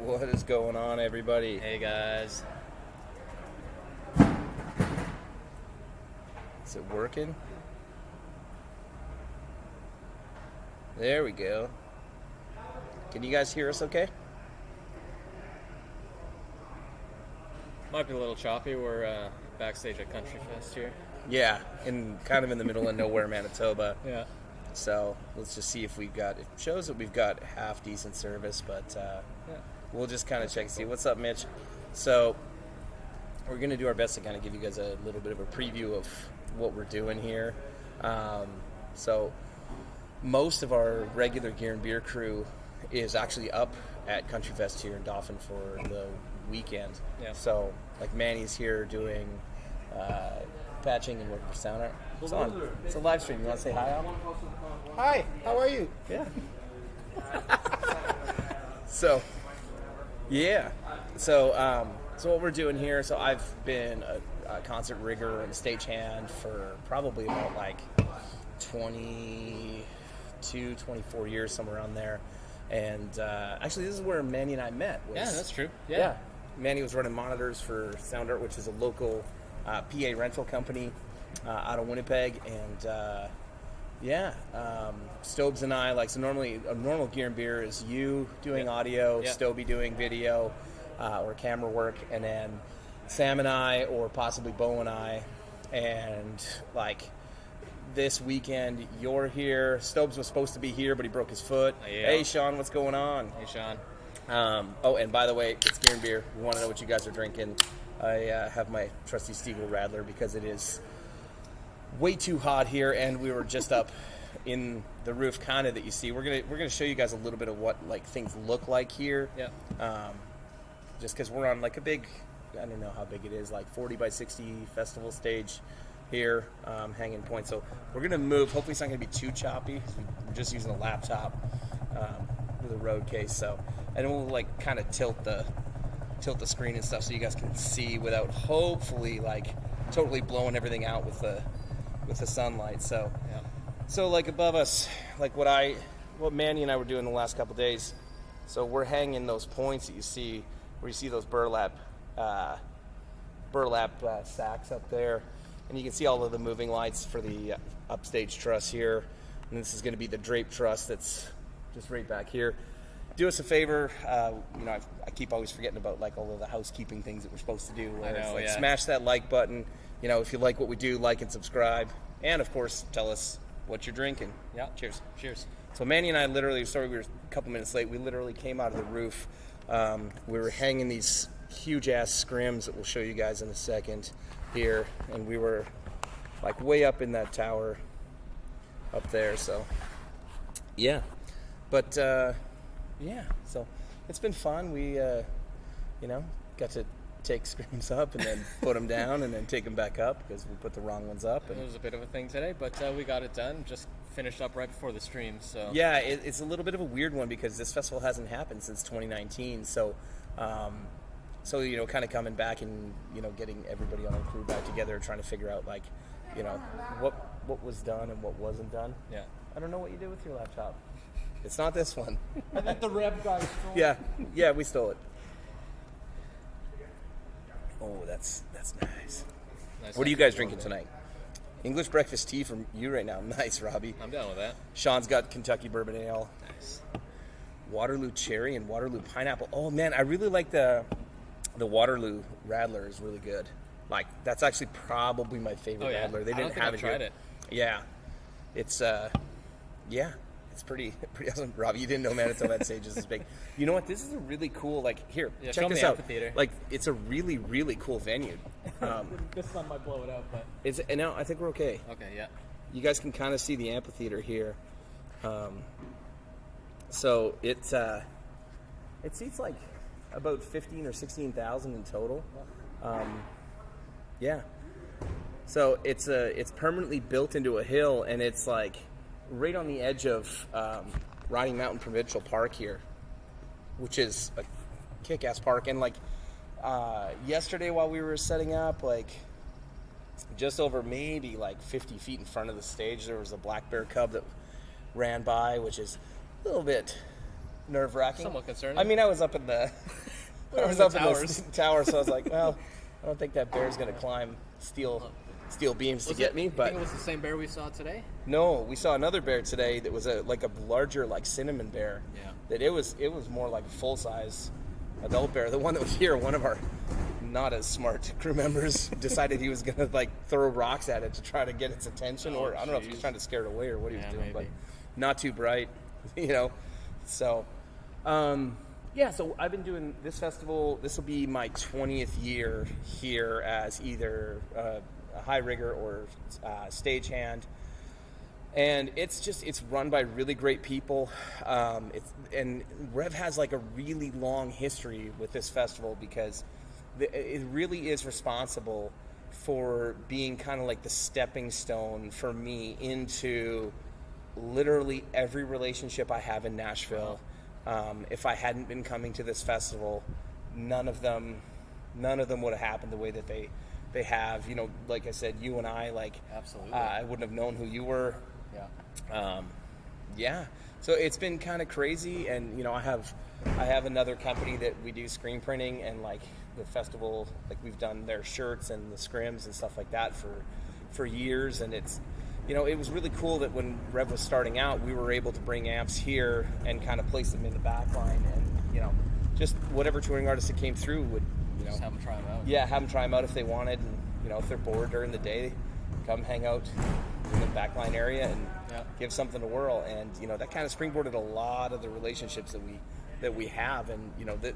What is going on, everybody? Hey guys. Is it working? There we go. Can you guys hear us okay? Might be a little choppy. We're backstage at Countryfest here. Yeah, kind of in the middle of nowhere, Manitoba. Yeah. So let's just see if we've got, it shows that we've got half decent service, but we'll just kind of check and see. What's up, Mitch? So we're going to do our best to kind of give you guys a little bit of a preview of what we're doing here. So most of our regular Gear and Beer crew is actually up at Countryfest here in Dauphin for the weekend. Yeah. So like Manny's here doing patching and working for sound art. It's on. It's a live stream. You want to say hi, Al? Hi, how are you? Yeah. So what we're doing here, so I've been a concert rigger and stagehand for probably about like 22, 24 years, somewhere around there. And actually, this is where Manny and I met. Yeah, that's true. Yeah. Manny was running monitors for Sound Art, which is a local PA rental company out of Winnipeg. And Stobes and I, so normally a normal Gear and Beer is you doing audio, Stobie doing video or camera work, and then Sam and I, or possibly Bo and I. And this weekend, you're here. Stobes was supposed to be here, but he broke his foot. Yeah. Hey, Sean, what's going on? Hey, Sean. And by the way, it's Gear and Beer. We want to know what you guys are drinking. I have my trusty Stiegel Radler because it is way too hot here, and we were just up in the roof kind of that you see. We're gonna show you guys a little bit of what things look like here. Yeah. Just because we're on a big, I don't know how big it is, 40 by 60 festival stage here, Hanging Point. So we're gonna move. Hopefully it's not gonna be too choppy. We're just using a laptop with a road case. So, and we'll kind of tilt the screen and stuff so you guys can see without hopefully totally blowing everything out with the sunlight. So above us, what Manny and I were doing the last couple days. So we're hanging those points that you see, where you see those burlap sacks up there, and you can see all of the moving lights for the upstage truss here. And this is going to be the drape truss that's just right back here. Do us a favor, I keep always forgetting about all of the housekeeping things that we're supposed to do. Where it's smash that like button. If you like what we do, like and subscribe, and of course tell us what you're drinking. Yeah. Cheers. So Manny and I we were a couple minutes late. We literally came out of the roof. We were hanging these huge ass scrims that we'll show you guys in a second here, and we were way up in that tower up there. So so it's been fun. We got to take scrims up and then put them down and then take them back up because we put the wrong ones up. And it was a bit of a thing today, but we got it done. Just finished up right before the stream. So yeah, it's a little bit of a weird one because this festival hasn't happened since 2019. So kind of coming back and getting everybody on the crew back together, trying to figure out what was done and what wasn't done. Yeah. I don't know what you did with your laptop. It's not this one. I think the Revv guy stole it. Yeah, we stole it. Oh, that's nice. What are you guys drinking tonight? English breakfast tea from you right now. Nice, Robbie. I'm down with that. Sean's got Kentucky bourbon ale. Nice. Waterloo cherry and Waterloo pineapple. Oh man, I really like the Waterloo Radler. Is really good. That's actually probably my favorite Radler. They didn't have it tried here. it. Yeah, it's it's pretty awesome. Robbie, you didn't know Manitoba Backstage is this big. You know what? This is a really cool. Here, check this out. It's a really, really cool venue. This one might blow it out, but And now I think we're okay. Okay, yeah. You guys can kind of see the amphitheater here. So it seats about 15 or 16,000 in total. So it's permanently built into a hill, and it's right on the edge of Riding Mountain Provincial Park here, which is a kick-ass park. And yesterday while we were setting up, just over maybe 50 feet in front of the stage, there was a black bear cub that ran by, which is a little bit nerve-wracking. Somewhat concerning. I mean, I was up in the in the towers. tower, so I was like, well, I don't think that bear's gonna climb steel beams to get me. But I think it was the same bear we saw today. no, we saw another bear today that was a larger cinnamon bear. Yeah. That it was more like a full-size adult bear. The one that was here, one of our not as smart crew members decided he was gonna throw rocks at it to try to get its attention, or I don't know if he was trying to scare it away or what he was doing, but not too bright, So, so I've been doing this festival. This will be my 20th year here as either a high rigger or stagehand. And it's run by really great people. And Revv has a really long history with this festival because it really is responsible for being kind of the stepping stone for me into literally every relationship I have in Nashville. If I hadn't been coming to this festival, none of them would have happened the way that they have. Like I said, you and I, absolutely, I wouldn't have known who you were. Yeah. So it's been kind of crazy, and I have another company that we do screen printing, and the festival, we've done their shirts and the scrims and stuff like that for years, and it's it was really cool that when Revv was starting out, we were able to bring amps here and kind of place them in the back line, and just whatever touring artist that came through would just have them try them out. Yeah, have them try them out if they wanted, and if they're bored during the day, come hang out in the backline area and give something a whirl. And that kind of springboarded a lot of the relationships that we have. And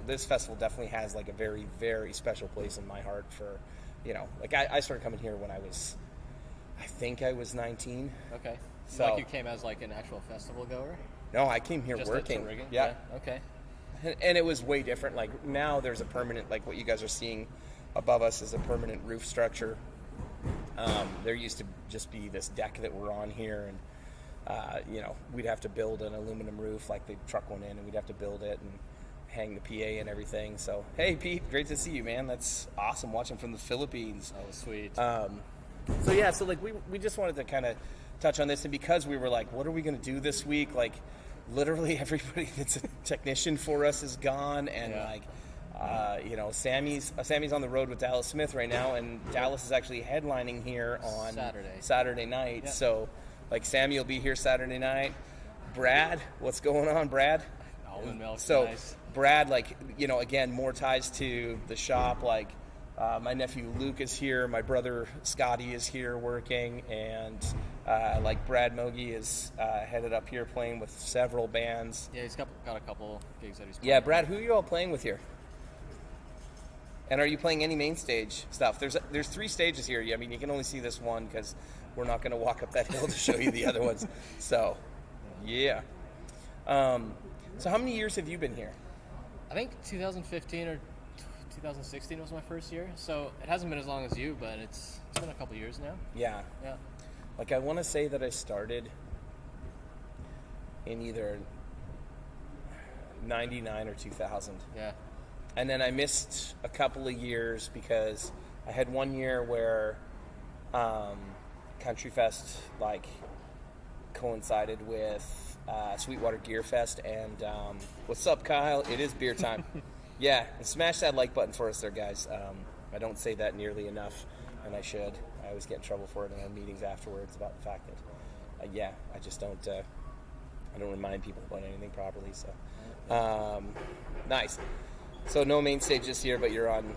this festival definitely has a very, very special place in my heart for I started coming here when I think I was 19. Okay. So you came as an actual festival goer? No, I came here just working. Rigging? Yeah. Okay. And it was way different. Now there's a permanent, what you guys are seeing above us is a permanent roof structure. There used to just be this deck that we're on here, and we'd have to build an aluminum roof, the truck one in, and we'd have to build it and hang the PA and everything. So, hey, Pete, great to see you, man. That's awesome watching from the Philippines. Oh, sweet. We just wanted to kind of touch on this, and because we were what are we going to do this week? Literally everybody that's a technician for us is gone, and Sammy's on the road with Dallas Smith right now, and Dallas is actually headlining here on Saturday night. Yep. So, Sammy will be here Saturday night. Brad, what's going on, Brad? Almond milk. So, nice. Brad, again, more ties to the shop. My nephew Luke is here. My brother Scotty is here working, and Brad Mogi is headed up here playing with several bands. Yeah, he's got a couple gigs that he's playing. Yeah, Brad, who are you all playing with here? And are you playing any main stage stuff? There's 3 stages here. I mean, you can only see this one because we're not going to walk up that hill to show you the other ones. So, yeah. So how many years have you been here? I think 2015 or 2016 was my first year. So it hasn't been as long as you, but it's been a couple years now. Yeah. Yeah. I want to say that I started in either 99 or 2000. Yeah. And then I missed a couple of years because I had one year where Countryfest coincided with Sweetwater Gear Fest, and what's up, Kyle? It is beer time. Yeah, and smash that like button for us there, guys. I don't say that nearly enough, and I should. I always get in trouble for it in our meetings afterwards about the fact that, I just don't. I don't remind people about anything properly. So, nice. So no main stage this year, but you're on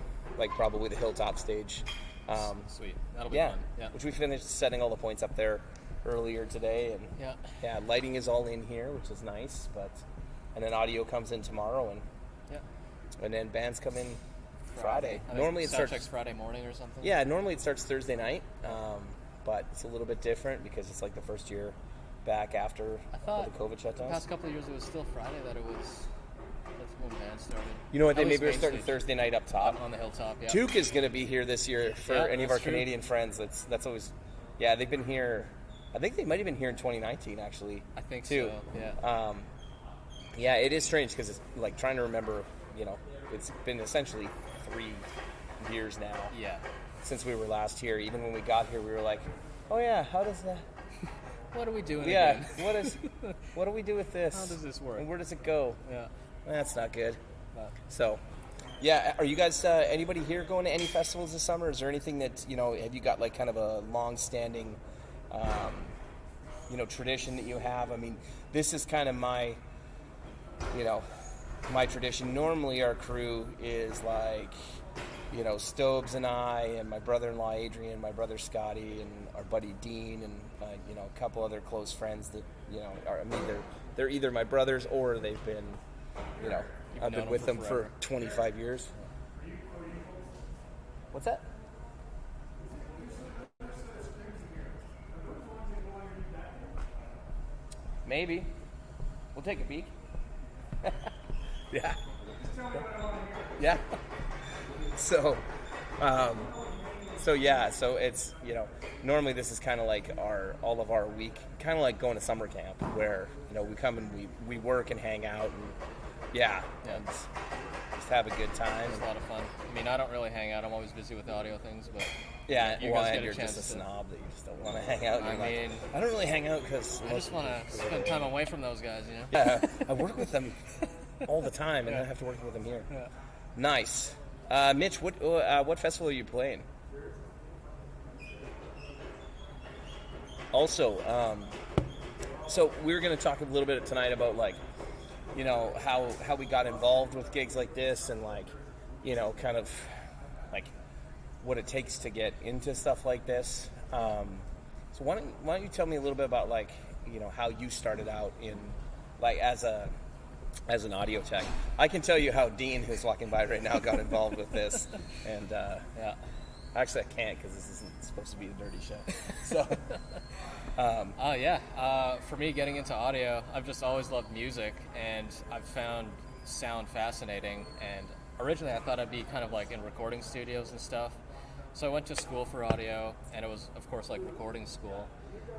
probably the Hilltop stage. Sweet. That'll be fun. Yeah. Which we finished setting all the points up there earlier today, and lighting is all in here, which is nice. And then audio comes in tomorrow, and then bands come in Friday. Normally it starts Friday morning or something. Yeah, normally it starts Thursday night, but it's a little bit different because it's the first year back after the COVID shutdowns. The past couple of years it was still Friday that it was. That's when bands started. You know what? Maybe we're starting Thursday night up top on the Hilltop. Yeah. Duke is going to be here this year for any of our Canadian friends. That's always. Yeah, they've been here. I think they might have been here in 2019 actually. I think too. So. Yeah. It is strange because it's trying to remember. It's been essentially 3 years now. Yeah. Since we were last here. Even when we got here, we were like, oh yeah, how does that? what are we doing Yeah. again? What do we do with this? How does this work? And where does it go? Yeah. That's not good. No. So, yeah, are you guys, anybody here going to any festivals this summer? Is there anything that, have you got like kind of a long-standing, tradition that you have? I mean, this is kind of my tradition. Normally our crew is like, Stobes and I and my brother-in-law Adrian, my brother Scotty, and our buddy Dean, and, a couple other close friends that, they're either my brothers or they've been, I've been with them for 25 years. What's that? Maybe. We'll take a peek. Yeah. Yeah. So it's, normally this is kind of like all of our week, kind of like going to summer camp where, we come and we work and hang out and and just have a good time. It's a lot of fun. I mean, I don't really hang out. I'm always busy with audio things, but yeah, you guys get you're a chance just a to. snob that you just don't want to hang out. I mean, I don't really hang out because I just want to spend time away from those guys, Yeah, I work with them all the time, and I have to work with them here. Yeah. Nice. Mitch, what festival are you playing? Also, so we were going to talk a little bit tonight about how we got involved with gigs like this, and kind of like what it takes to get into stuff like this. So why don't you tell me a little bit about how you started out in as an audio tech. I can tell you how Dean, who's walking by right now, got involved with this, and actually I can't because this isn't supposed to be a dirty show. So. For me, getting into audio, I've just always loved music, and I've found sound fascinating. And originally, I thought I'd be kind of like in recording studios and stuff. So I went to school for audio, and it was, of course, like recording school.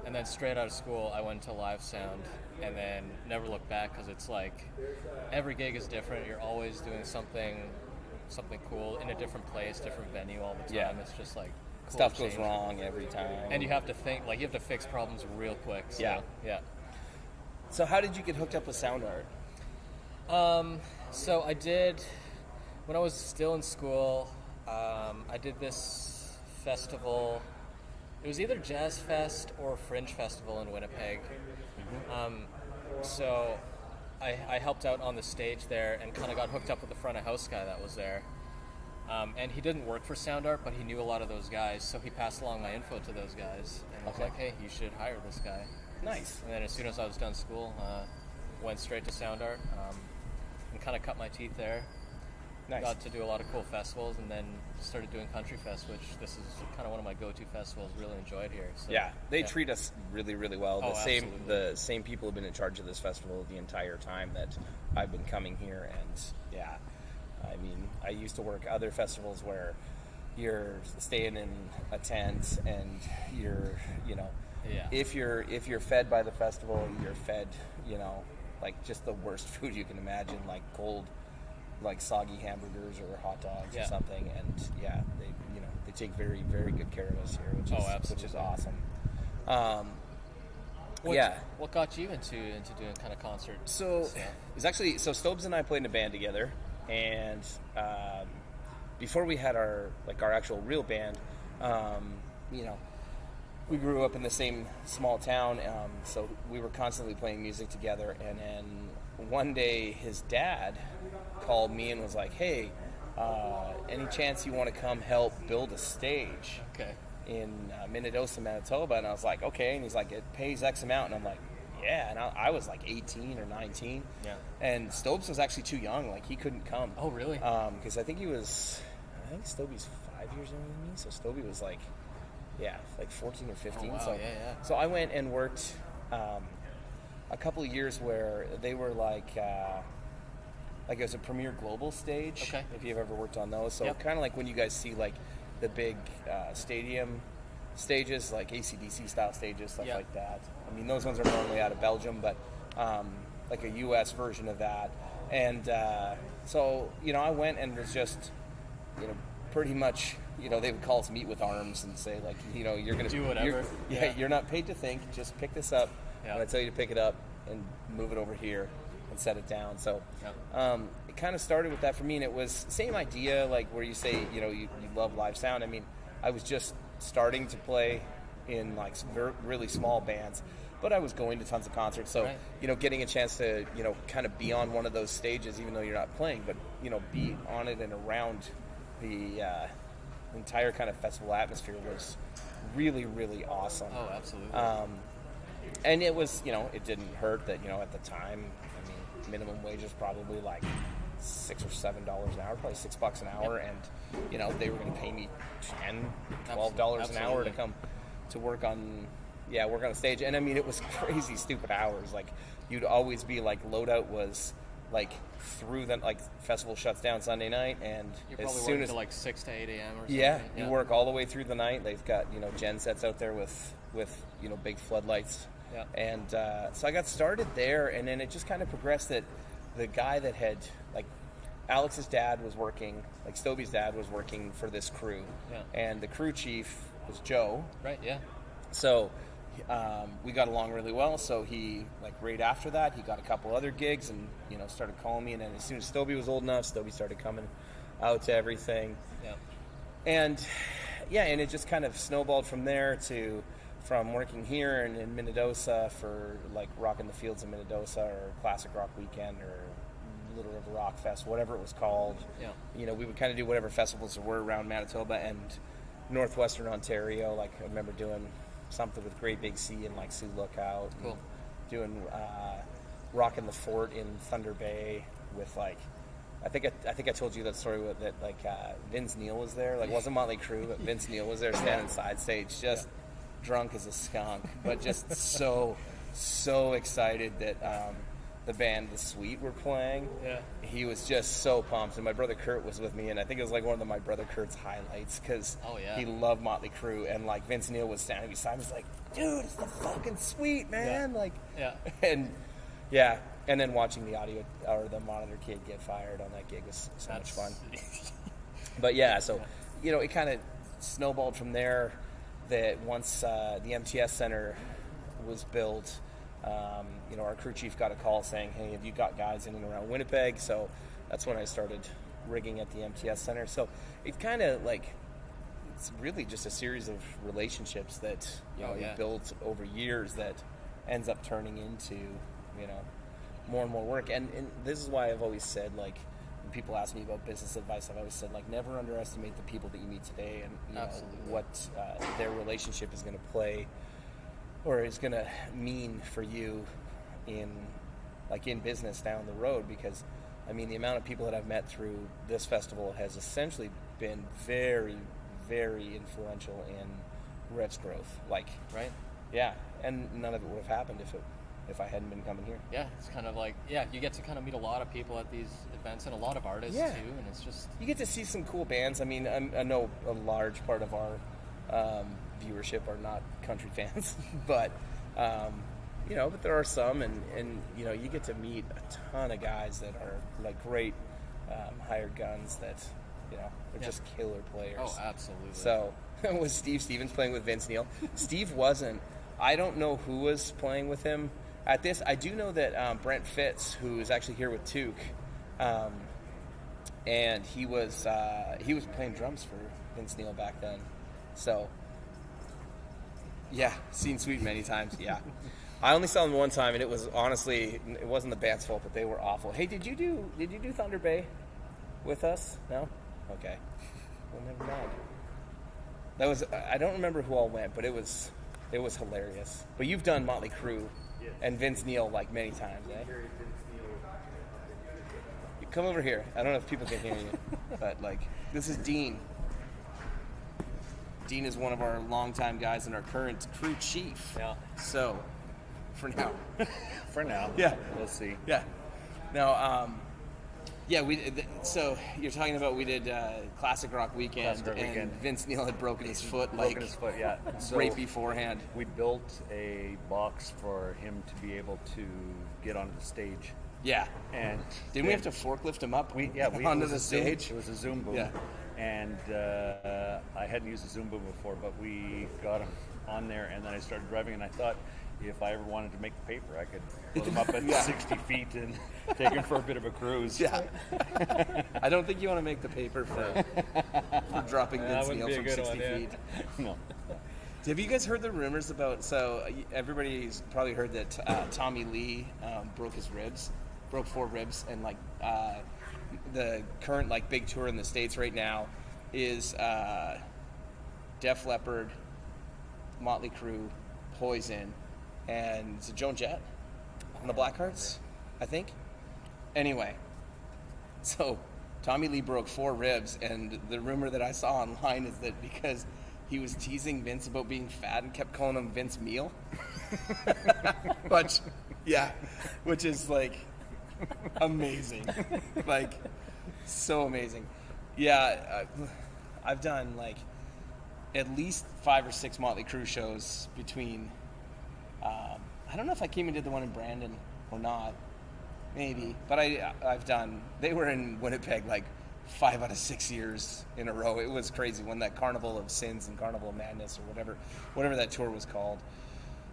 And then straight out of school, I went to live sound, and then never looked back because it's like every gig is different. You're always doing something cool in a different place, different venue all the time. Yeah. It's just like. Cool Stuff goes wrong every time. And you have to think, you have to fix problems real quick. So, yeah. So how did you get hooked up with sound art? So I did, when I was still in school, I did this festival. It was either Jazz Fest or Fringe Festival in Winnipeg. Mm-hmm. So I helped out on the stage there and kind of got hooked up with the front of house guy that was there. And he didn't work for Sound Art, but he knew a lot of those guys, so he passed along my info to those guys. And I was like, hey, you should hire this guy. Nice. And then as soon as I was done school, went straight to Sound Art and kind of cut my teeth there. Nice. Got to do a lot of cool festivals, and then started doing Countryfest, which this is kind of one of my go-to festivals. Really enjoyed here. So, they treat us really, really well. Absolutely. The same people have been in charge of this festival the entire time that I've been coming here, and I mean, I used to work other festivals where you're staying in a tent and you're, if you're fed by the festival, you're fed, just the worst food you can imagine, like cold, soggy hamburgers or hot dogs or something. And they take very, very good care of us here, which is awesome. What got you into doing kind of concert? So it's actually Stobes and I played in a band together. And before we had our actual real band, we grew up in the same small town, so we were constantly playing music together. And then one day, his dad called me and was like, "Hey, any chance you want to come help build a stage in Minnedosa, Manitoba?" And I was like, "Okay." And he's like, "It pays X amount," and I'm like, yeah, and I was like 18 or 19. Yeah. And Stobes was actually too young. He couldn't come. Oh, really? Because I think Stobie's 5 years younger than me. So Stobie was 14 or 15. Oh, wow. So I went and worked a couple of years where they were it was a Premier Global stage. Okay. If you've ever worked on those. So kind of like when you guys see the big stadium stages, like AC/DC style stages, stuff like that. I mean, those ones are normally out of Belgium, but a U.S. version of that. And so, I went and was just, pretty much they would call us meet with arms and say, like, you're going to do whatever. You're not paid to think. Just pick this up. Yeah. When I tell you to pick it up and move it over here and set it down. So it kind of started with that for me, and it was same idea, like where you say, you love live sound. I mean, I was just starting to play in like some really small bands, but I was going to tons of concerts. So, getting a chance to, kind of be on one of those stages, even though you're not playing, but, be on it and around the entire kind of festival atmosphere was really, really awesome. Oh, absolutely. And it was, it didn't hurt that, at the time, I mean, minimum wage was probably like $6 or $7 an hour, probably $6 an hour. Yep. And, they were going to pay me $10, $12 an hour to come to work on the stage. And I mean, it was crazy stupid hours. Like, you'd always be like, loadout was like through the, like, festival shuts down Sunday night, and You're as probably soon working as to like 6 to 8 a.m. or something. yeah, you work all the way through the night. They've got, gen sets out there with big floodlights. Yeah. And so I got started there, and then it just kind of progressed that the guy that had, like, Alex's dad was working, like Stobie's dad was working for this crew. Yeah. And the crew chief was Joe. Right, yeah. So we got along really well. So he, like, right after that, he got a couple other gigs and, started calling me. And then as soon as Stobie was old enough, Stobie started coming out to everything. Yeah. And, and it just kind of snowballed from there from working here and in Minnedosa for, like, Rockin' the Fields in Minnedosa or Classic Rock Weekend or Little River Rock Fest, whatever it was called. Yeah. We would kind of do whatever festivals there were around Manitoba and northwestern Ontario. Like, I remember doing something with Great Big Sea and, like, Sioux Lookout. Cool. Doing Rockin' the Fort in Thunder Bay with, like, I think I told you that story with that, like, Vince Neil was there. Like, it wasn't Motley Crue, but Vince Neil was there standing side stage, just drunk as a skunk, but just so excited that the band The Sweet were playing. Yeah. He was just so pumped, and my brother Kurt was with me, and I think it was like one of my brother Kurt's highlights because he loved Motley Crue, and like Vince Neil was standing beside me, he was like, dude, it's the fucking Sweet, man. And then watching the Monitor kid get fired on that gig was so much fun. But it kind of snowballed from there. That once the MTS Center was built, our crew chief got a call saying, hey, have you got guys in and around Winnipeg? So that's when I started rigging at the MTS Center. So it's kind of like, it's really just a series of relationships that we built over years that ends up turning into, more and more work. And this is why I've always said, like, when people ask me about business advice, I've always said, like, never underestimate the people that you meet today and what their relationship is going to play or is going to mean for you in business down the road. Because, I mean, the amount of people that I've met through this festival has essentially been very, very influential in Revv's growth. Like, right? Yeah, and none of it would have happened if I hadn't been coming here. Yeah, it's kind of like, you get to kind of meet a lot of people at these events and a lot of artists too, and it's just... You get to see some cool bands. I mean, I know a large part of our viewership are not country fans, but, but there are some, and you get to meet a ton of guys that are, like, great hired guns that, they're just killer players. Oh, absolutely. So, was Steve Stevens playing with Vince Neil? Steve wasn't. I don't know who was playing with him at this. I do know that Brent Fitz, who is actually here with Took, and he was playing drums for Vince Neil back then. So, seen Sweet many times. Yeah, I only saw them one time, and it was honestly, it wasn't the band's fault, but they were awful. Hey, did you do Thunder Bay with us? No? Okay. Well, never mind. That was, I don't remember who all went, but it was hilarious. But you've done Motley Crue and Vince Neil like many times, eh? You come over here. I don't know if people can hear you, but like, this is Dean. Dean is one of our longtime guys and our current crew chief. Yeah. So, for now. For now. Yeah. We'll see. Yeah. Now, so you're talking about we did Classic Rock Weekend, and Vince Neil had broken his foot, yeah. So right beforehand. We built a box for him to be able to get onto the stage. Yeah. And didn't we have to forklift him up onto the stage? It was a Zoom booth. Yeah. and I hadn't used a Zumba before, but we got on there, and then I started driving, and I thought if I ever wanted to make the paper, I could put them up at 60 feet and take them for a bit of a cruise. Yeah. I don't think you want to make the paper for dropping Vince Neil from 60 feet. No. Have you guys heard the rumors about, so everybody's probably heard that Tommy Lee broke 4 ribs, and like the current like big tour in the States right now is Def Leppard, Motley Crue, Poison, and is it Joan Jett on the Blackhearts, I think. Anyway, so Tommy Lee broke 4 ribs, and the rumor that I saw online is that because he was teasing Vince about being fat and kept calling him Vince Meal. Which is like amazing. Like, so amazing. Yeah, I've done like at least 5 or 6 Motley Crue shows between, I don't know if I came and did the one in Brandon or not, maybe, but I've done, they were in Winnipeg like 5 out of 6 years in a row. It was crazy when that Carnival of Sins and Carnival of Madness or whatever that tour was called.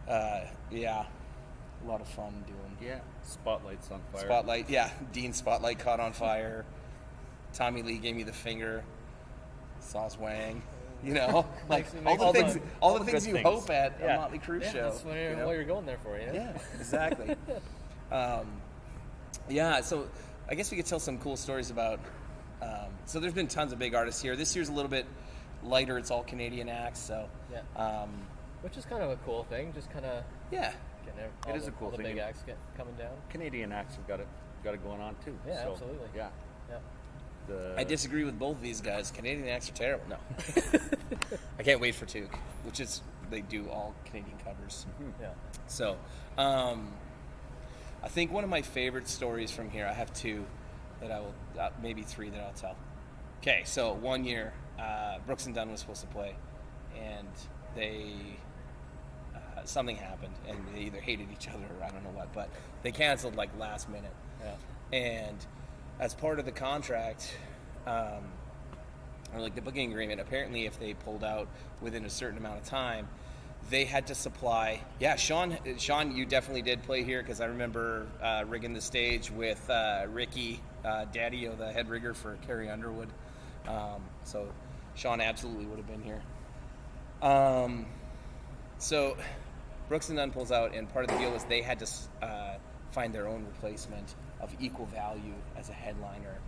Yeah, a lot of fun doing. Yeah, Spotlight's on fire. Spotlight, yeah. Dean's Spotlight caught on fire. Tommy Lee gave me the finger. Sauce Wang. You know, like all the things you hope at a Motley Crue show. That's what you're going there for, yeah. Yeah, exactly. Yeah, so I guess we could tell some cool stories about. So there's been tons of big artists here. This year's a little bit lighter. It's all Canadian acts, so yeah. Which is kind of a cool thing. Just kind of It is a cool all thing. The big acts coming down. Canadian acts have got it going on too. Yeah, so, absolutely. Yeah. I disagree with both of these guys. Canadian acts are terrible. No. I can't wait for Toque, which is, they do all Canadian covers. Mm-hmm. Yeah. So, I think one of my favorite stories from here, I have 2 that I will, maybe 3 that I'll tell. Okay, so one year, Brooks and Dunn was supposed to play, and they, something happened, and they either hated each other or I don't know what, but they canceled like last minute. Yeah. And as part of the contract, or like the booking agreement, apparently if they pulled out within a certain amount of time, they had to supply. Yeah, Sean, you definitely did play here because I remember rigging the stage with Ricky Daddio, the head rigger for Carrie Underwood. So Sean absolutely would have been here. So Brooks and Dunn pulls out, and part of the deal was they had to find their own replacement of equal value as a headliner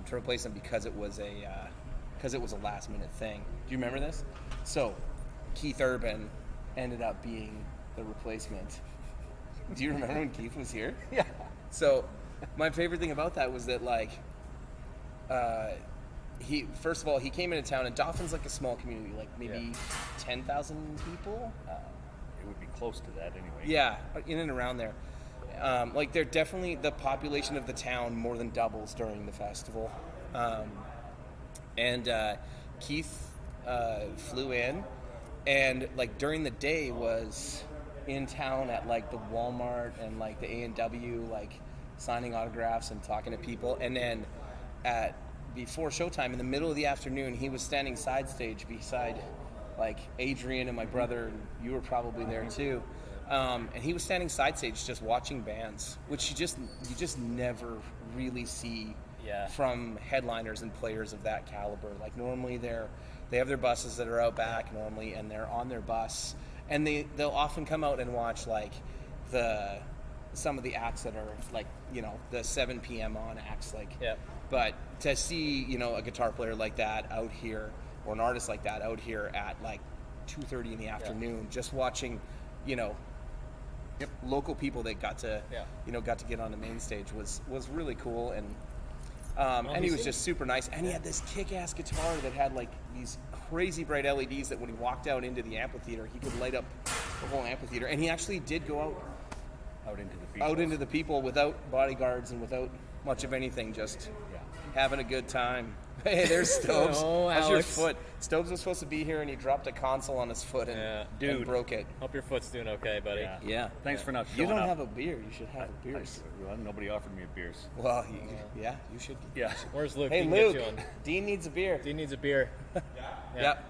to replace them because it was a last minute thing. Do you remember this? So Keith Urban ended up being the replacement. Do you remember when Keith was here? Yeah. So my favorite thing about that was that like he first of all he came into town, and Dauphin's like a small community, like maybe 10,000 people. It would be close to that anyway. Yeah, in and around there. Like they're definitely, the population of the town more than doubles during the festival. And Keith flew in, and like during the day was in town at like the Walmart and like the A&W, like signing autographs and talking to people. And then before showtime, in the middle of the afternoon, he was standing side stage beside like Adrian and my brother, and you were probably there too. And he was standing side stage just watching bands, which you just never really see from headliners and players of that caliber. Like normally they have their buses that are out back normally, and they're on their bus, and they'll often come out and watch like some of the acts that are like, you know, the 7 p.m. on acts, like. Yeah. But to see, you know, a guitar player like that out here, or an artist like that out here at like 2:30 in the afternoon, just watching, you know, local people that got to get on the main stage was really cool. And and he was just super nice, and he had this kick-ass guitar that had like these crazy bright LEDs that when he walked out into the amphitheater, he could light up the whole amphitheater. And he actually did go out into the people without bodyguards and without much of anything, just having a good time. Hey, there's Stobes. Oh, how's your Alex. foot? Stobes was supposed to be here, and he dropped a console on his foot and Yeah. and broke it. Hope your foot's doing okay, buddy. Yeah. Yeah. Thanks for not You showing don't up. have a beer. You should have a beer. Well, nobody offered me beers. Well, yeah, you should. Yeah. Where's Luke? Hey, He can get Luke. you one. Dean needs a beer. Dean needs a beer. Yep.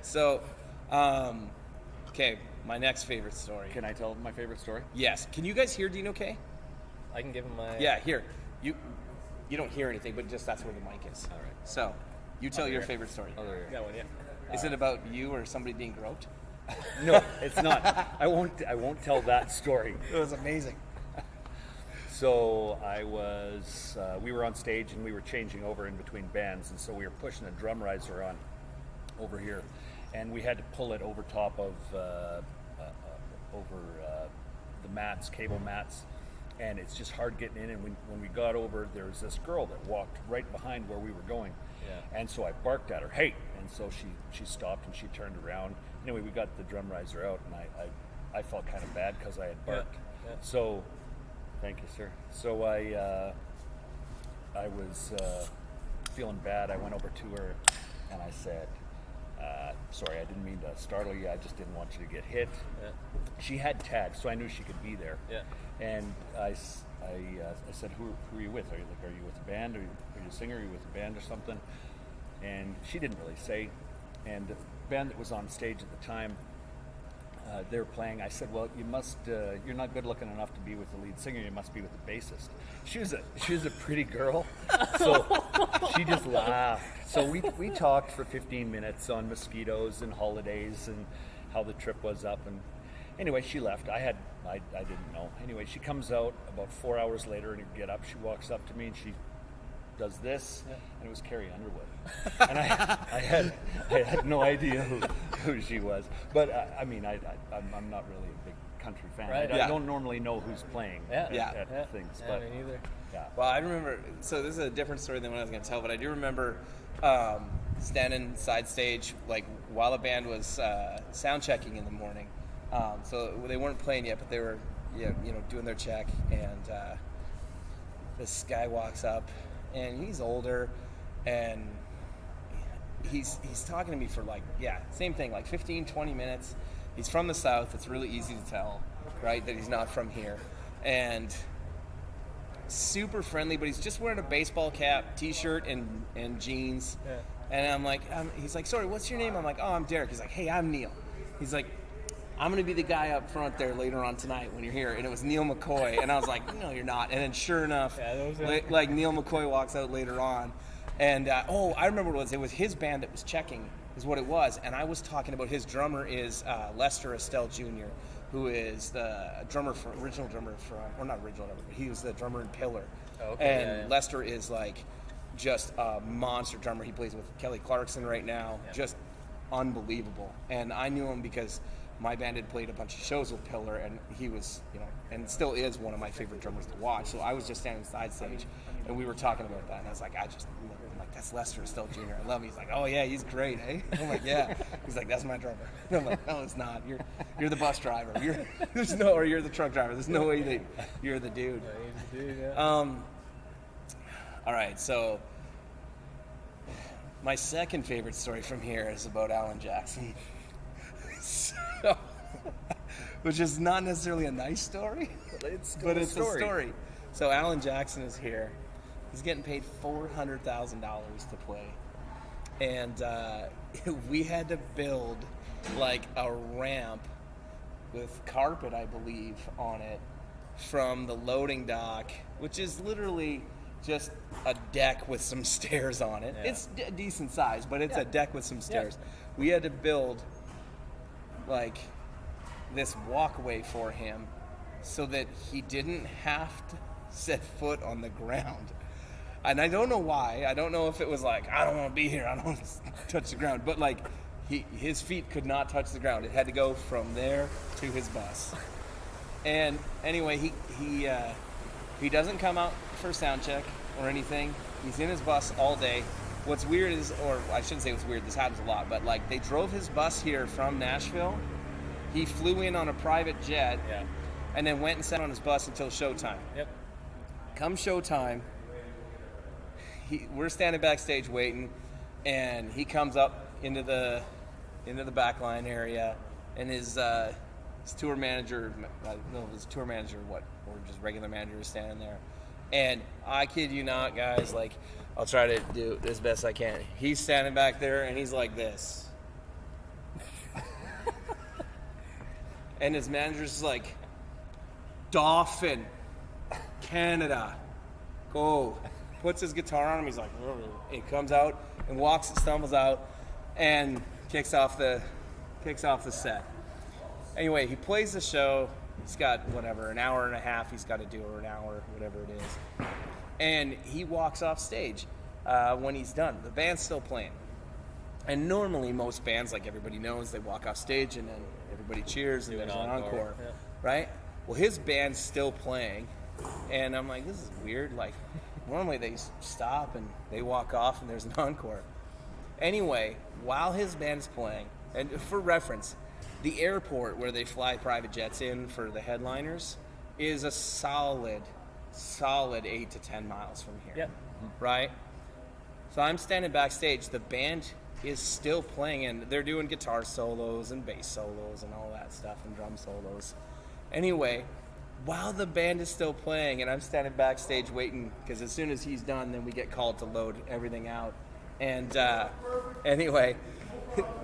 So, okay, my next favorite story. Can I tell my favorite story? Yes. Can you guys hear Dean okay? I can give him my. Yeah, here. You don't hear anything, but just that's where the mic is. All right. So, you tell your here. favorite story. That one, yeah. Is it about you or somebody being groped? No, it's not. I won't tell that story. It was amazing. So we were on stage and we were changing over in between bands, and so we were pushing a drum riser on over here, and we had to pull it over top of the mats, cable mats, and it's just hard getting in. And when we got over, there was this girl that walked right behind where we were going, and so I barked at her, "Hey!" And so she stopped and she turned around. Anyway, we got the drum riser out, and I felt kind of bad because I had barked. Yeah. So. Thank you, sir. So I was feeling bad. I went over to her and I said, sorry, I didn't mean to startle you. I just didn't want you to get hit. Yeah. She had tags, so I knew she could be there. Yeah. And I said, who are you with? Are you with a band? Are you a singer? Are you with a band or something? And she didn't really say. And the band that was on stage at the time, they were playing. I said, "Well, you're not good looking enough to be with the lead singer. You must be with the bassist." She was a pretty girl, so she just laughed. So we talked for 15 minutes on mosquitoes and holidays and how the trip was up. And anyway, she left. I didn't know. Anyway, she comes out about 4 hours later, and get up. She walks up to me and she does this, and it was Carrie Underwood, and I had no idea who she was. But I'm not really a big country fan. Right. I don't normally know who's playing at things. Yeah, But me neither. yeah. Well, I remember, so this is a different story than what I was going to tell, but I do remember standing side stage, like, while the band was sound checking in the morning. So they weren't playing yet, but they were, doing their check, and this guy walks up, and he's older, and he's talking to me for same thing, like 15, 20 minutes. He's from the South. It's really easy to tell, right, that he's not from here. And super friendly, but he's just wearing a baseball cap, t-shirt, and jeans. Yeah. And I'm like, he's like, sorry, what's your name? I'm like, oh, I'm Derek. He's like, hey, I'm Neil. He's like, I'm going to be the guy up front there later on tonight when you're here. And it was Neil McCoy. And I was like, no, you're not. And then sure enough, like Neil McCoy walks out later on. And, I remember what it was. It was his band that was checking is what it was. And I was talking about his drummer is Lester Estelle Jr., who is the original drummer for, or not original drummer, but he was the drummer in Pillar. Oh, okay, And Lester is like just a monster drummer. He plays with Kelly Clarkson right now. Yeah. Just unbelievable. And I knew him because my band had played a bunch of shows with Pillar, and he was, and still is one of my favorite drummers to watch. So I was just standing side stage, and we were talking about that, and I was like, I'm like, that's Lester Estelle Jr. I love him. He's like, oh yeah, he's great, eh? I'm like, yeah. He's like, that's my drummer. And I'm like, no, it's not. You're the bus driver. You're the truck driver. There's no way that you're the dude. Yeah, he's the dude, yeah. All right, so my second favorite story from here is about Alan Jackson. Which is not necessarily a nice story, but it's a story. So Alan Jackson is here. He's getting paid $400,000 to play. And we had to build like a ramp with carpet, I believe, on it from the loading dock, which is literally just a deck with some stairs on it. Yeah. It's a decent size, but it's a deck with some stairs. Yeah. We had to build like this walkway for him so that he didn't have to set foot on the ground. And I don't know why. I don't know if it was like, I don't want to be here, I don't want to touch the ground, but like his feet could not touch the ground. It had to go from there to his bus. And anyway, he doesn't come out for sound check or anything. He's in his bus all day. What's weird is, or I shouldn't say what's weird, this happens a lot, but like they drove his bus here from Nashville. He flew in on a private jet, and then went and sat on his bus until showtime. Yep. Come showtime, we're standing backstage waiting, and he comes up into the backline area, and his tour manager, I don't know if it was tour manager or what, or just regular manager is standing there. And I kid you not, guys, like, I'll try to do as best I can. He's standing back there, and he's like this. And his manager's like, Dauphin, Canada, go. Puts his guitar on him, he's like, he comes out and walks and stumbles out and kicks off the set. Anyway, he plays the show. He's got, whatever, an hour and a half he's got to do, or an hour, whatever it is. And he walks off stage when he's done. The band's still playing. And normally most bands, like everybody knows, they walk off stage and then everybody cheers and there's an encore, right? Well, his band's still playing. And I'm like, this is weird. Like, normally they stop and they walk off and there's an encore. Anyway, while his band's playing, and for reference, the airport where they fly private jets in for the headliners is a solid 8 to 10 miles from here. Yep. Right? So I'm standing backstage. The band is still playing, and they're doing guitar solos and bass solos and all that stuff and drum solos. Anyway, while the band is still playing and I'm standing backstage waiting, because as soon as he's done, then we get called to load everything out. And anyway,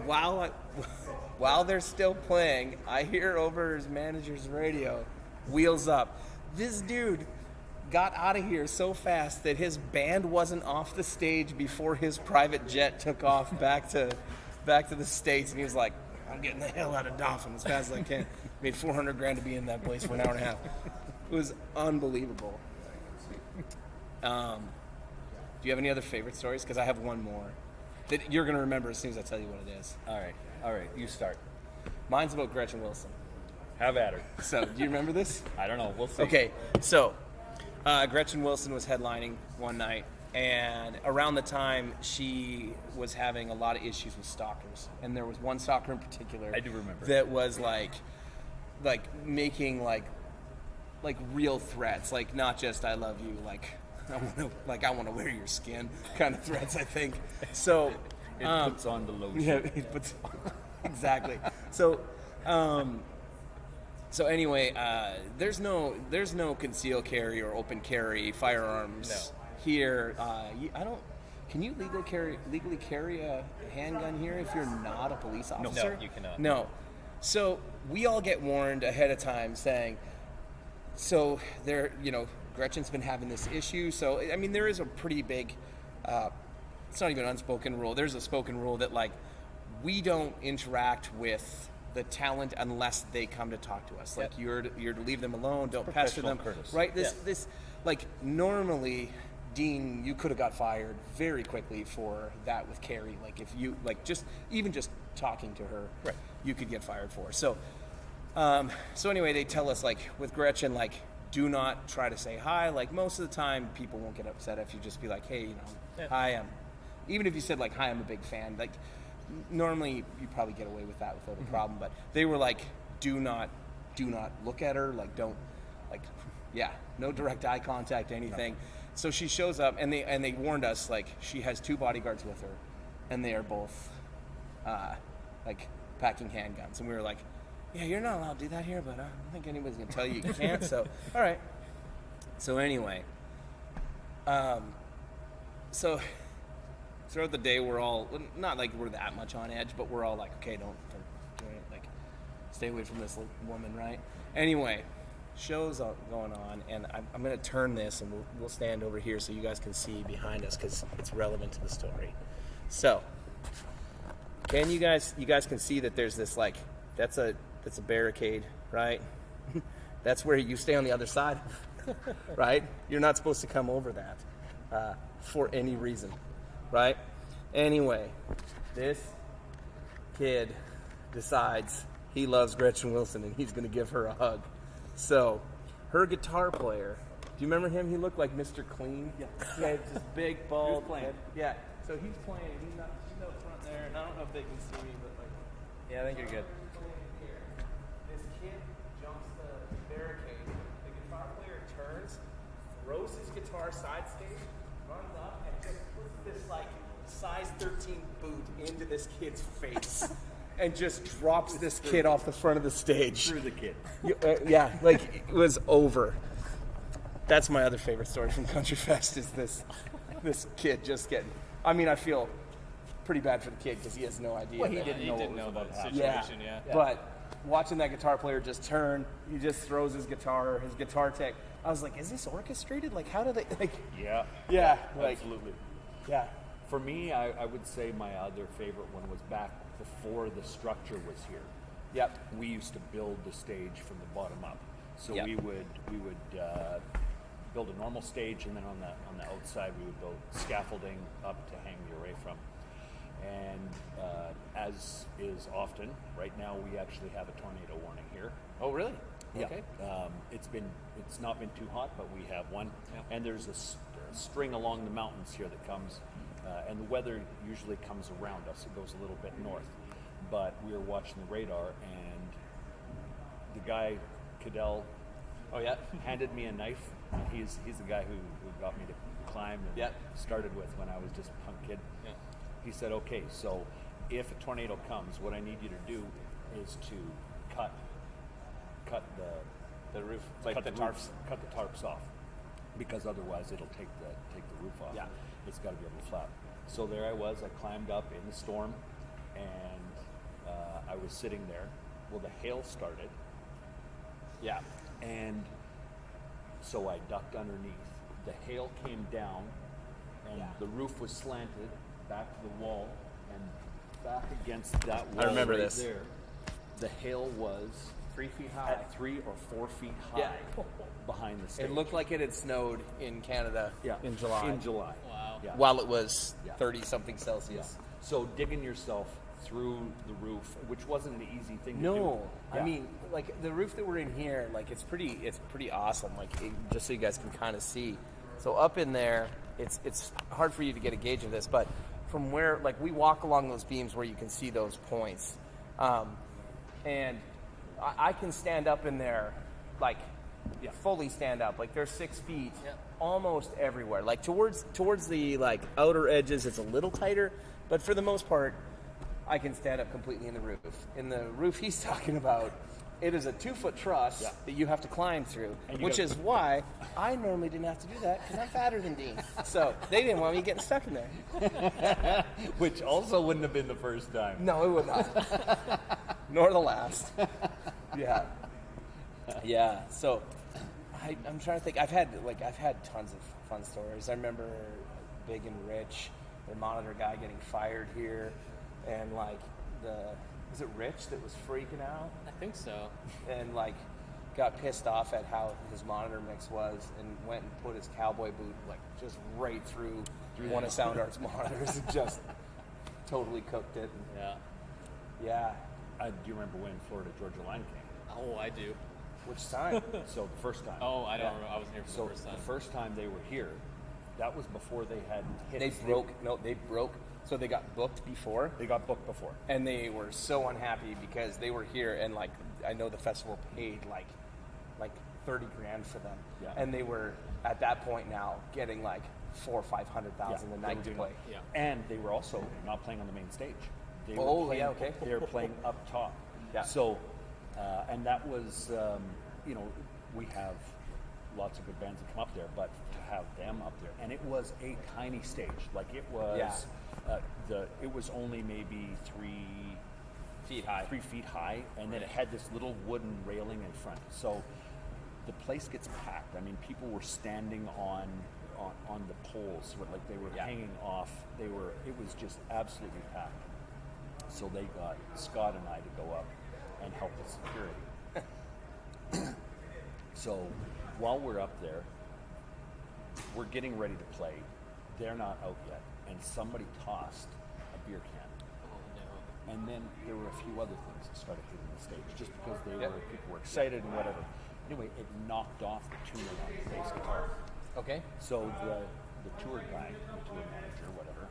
while they're still playing, I hear over his manager's radio, "Wheels Up." This dude got out of here so fast that his band wasn't off the stage before his private jet took off back to the States, and he was like, "I'm getting the hell out of Dauphin as fast as I can." Made $400,000 to be in that place for an hour and a half. It was unbelievable. Do you have any other favorite stories? Because I have one more that you're going to remember as soon as I tell you what it is. All right, you start. Mine's about Gretchen Wilson. Have at her. So, do you remember this? I don't know. We'll see. Okay, so Gretchen Wilson was headlining one night, and around the time she was having a lot of issues with stalkers, and there was one stalker in particular. I do remember. That was like making like real threats, like not just "I love you," I want to wear your skin kind of threats. I think so. It puts on the lotion. Yeah, it puts exactly. So. So anyway, there's no concealed carry or open carry firearms here. Can you legally carry a handgun here if you're not a police officer? No, you cannot. No. So we all get warned ahead of time saying, so there, Gretchen's been having this issue. So I mean, there is a pretty big. It's not even an unspoken rule. There's a spoken rule that we don't interact with the talent unless they come to talk to us. Like you're to leave them alone. Don't pester them. Courtesy. Right? This normally, Dean, you could have got fired very quickly for that with Carrie. Like if you just talking to her, right, you could get fired for. So anyway, they tell us with Gretchen, do not try to say hi. Like most of the time, people won't get upset if you just be like, hey, hi, even if you said hi, I'm a big fan. Normally you probably get away with that without a problem, but they were like, do not look at her, no direct eye contact, anything. No. So she shows up, and they warned us, she has 2 bodyguards with her, and they are both packing handguns, and we were like, yeah, you're not allowed to do that here, but I don't think anybody's gonna tell you can't. So all right. So anyway, so throughout the day, we're all not we're that much on edge, but we're all okay, don't do it. Stay away from this woman, right? Anyway, show's going on, and I'm going to turn this, and we'll stand over here so you guys can see behind us because it's relevant to the story. So, you guys can see that there's this that's a barricade, right? That's where you stay on the other side, right? You're not supposed to come over that for any reason. Right? Anyway, this kid decides he loves Gretchen Wilson and he's going to give her a hug. So, her guitar player, do you remember him? He looked like Mr. Clean. Yeah. He had this big bald head. Yeah. So he's playing. She's up front there, and I don't know if they can see me, but yeah, I think you're good. This kid jumps the barricade. The guitar player turns, throws his guitar side stage, runs up, and just this like size 13 boot into this kid's face and just drops this kid off the front of the stage. Through the kid. Yeah, like it was over. That's my other favorite story from Countryfest is this kid just getting. I mean, I feel pretty bad for the kid because he has no idea. Well, he that- didn't know about the happen. situation. Yeah. But watching that guitar player just turn, he just throws his guitar tech. I was like, is this orchestrated? Like, how do they like? Yeah. Yeah, like, Absolutely. yeah. For me, I would say my other favorite one was back before the structure was here. Yep. We used to build the stage from the bottom up. So Yep. we would build a normal stage, and then on the outside we would build scaffolding up to hang the array from. And as is often, right now we actually have a tornado warning here. Oh, really? Yeah. Okay. It's not been too hot, but we have one. Yep. And there's a string along the mountains here that comes, and the weather usually comes around us. It goes a little bit north. But we were watching the radar, and the guy, Cadell, handed me a knife. He's the guy who got me to climb and started with when I was just a punk kid. Yeah. He said, okay, so if a tornado comes, what I need you to do is to cut the roof, Like cut the tarps, cut the tarps off, because otherwise it'll take the roof off. Yeah. It's got to be able to flap. So there I was. I climbed up in the storm, and I was sitting there. Well, the hail started. Yeah. And so I ducked underneath. The hail came down, and the roof was slanted back to the wall, and back against that wall. I remember right this. there. The hail was 3 feet high. at 3 or 4 feet high Yeah. behind the stage. It looked like it had snowed in Canada in July. In July. Wow. Yeah. While it was Yeah. 30-something Yeah. Celsius. So digging yourself through the roof, which wasn't an easy thing to do. No, I Yeah. mean, like the roof that we're in here, like it's pretty awesome. Like just so you guys can kind of see. So up in there, it's hard for you to get a gauge of this, but from where, like we walk along those beams where you can see those points, and I can stand up in there, like fully stand up. Like there's 6 feet almost everywhere. Like towards the like outer edges, it's a little tighter, but for the most part, I can stand up completely in the roof. In the roof he's talking about, it is a 2-foot truss that you have to climb through, which is why I normally didn't have to do that because I'm fatter than Dean. So they didn't want me getting stuck in there. Which also wouldn't have been the first time. No, it would not. Nor the last. Yeah. Yeah. So I'm trying to think. I've had tons of fun stories. I remember Big and Rich, the monitor guy, getting fired here, and like was it Rich that was freaking out I think so. and like got pissed off at how his monitor mix was and went and put his cowboy boot like just right through one of SoundArt's monitors and just totally cooked it. Yeah. Yeah. Do you remember when Florida Georgia Line came? Oh, I do. Which time? So the first time. Oh, I don't remember. I wasn't here for So the first time. the first time they were here, that was before they had hit. They broke. So they got booked before. They got booked before. And they were so unhappy because they were here and like I know the festival paid like 30 grand for them. Yeah. And they were at that point now getting like 400,000 or 500,000 a night to play. Yeah. And they were also not playing on the main stage. They were Oh, playing, yeah, okay. They were playing up top. Yeah. So, and that was, we have lots of good bands that come up there, but to have them up there, and it was a tiny stage. Like it was, it was only maybe 3 Feet high. 3 feet high, and then it had this little wooden railing in front. So the place gets packed. I mean, people were standing on the poles, like they were hanging off. It was just absolutely packed. So they got Scott and I to go up and help with security. So while we're up there, we're getting ready to play. They're not out yet, and somebody tossed a beer can. Oh, And then there were a few other things that started hitting the stage, just because people were excited and whatever. Anyway, it knocked off the tuner on the bass guitar. Okay. So the tour guy, the tour manager, whatever,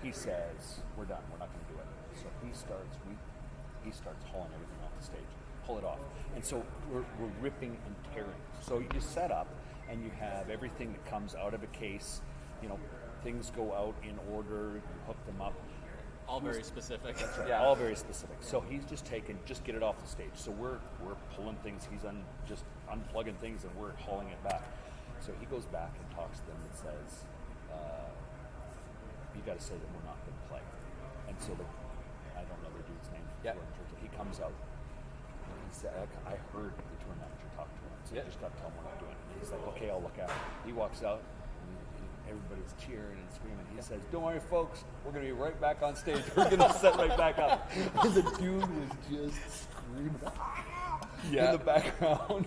he says, "We're done. We're not going to do it." So he starts hauling everything off the stage, pull it off, and so we're ripping and tearing. So you set up, and you have everything that comes out of a case, things go out in order, you hook them up. All very specific. That's right. Yeah. All very specific. So he's just get it off the stage. So we're pulling things. He's just unplugging things, and we're hauling it back. So he goes back and talks to them and says, "You got to say that we're not going to play." And so I don't know the dude's name. Yeah. He comes out. And he said, "I heard the tour manager talk to him. So you just got to tell him we're not doing it." He's like, "Okay, I'll look at it." He walks out. Everybody's cheering and screaming. He says, "Don't worry, folks. We're going to be right back on stage. We're going to set right back up." And the dude was just screaming in the background.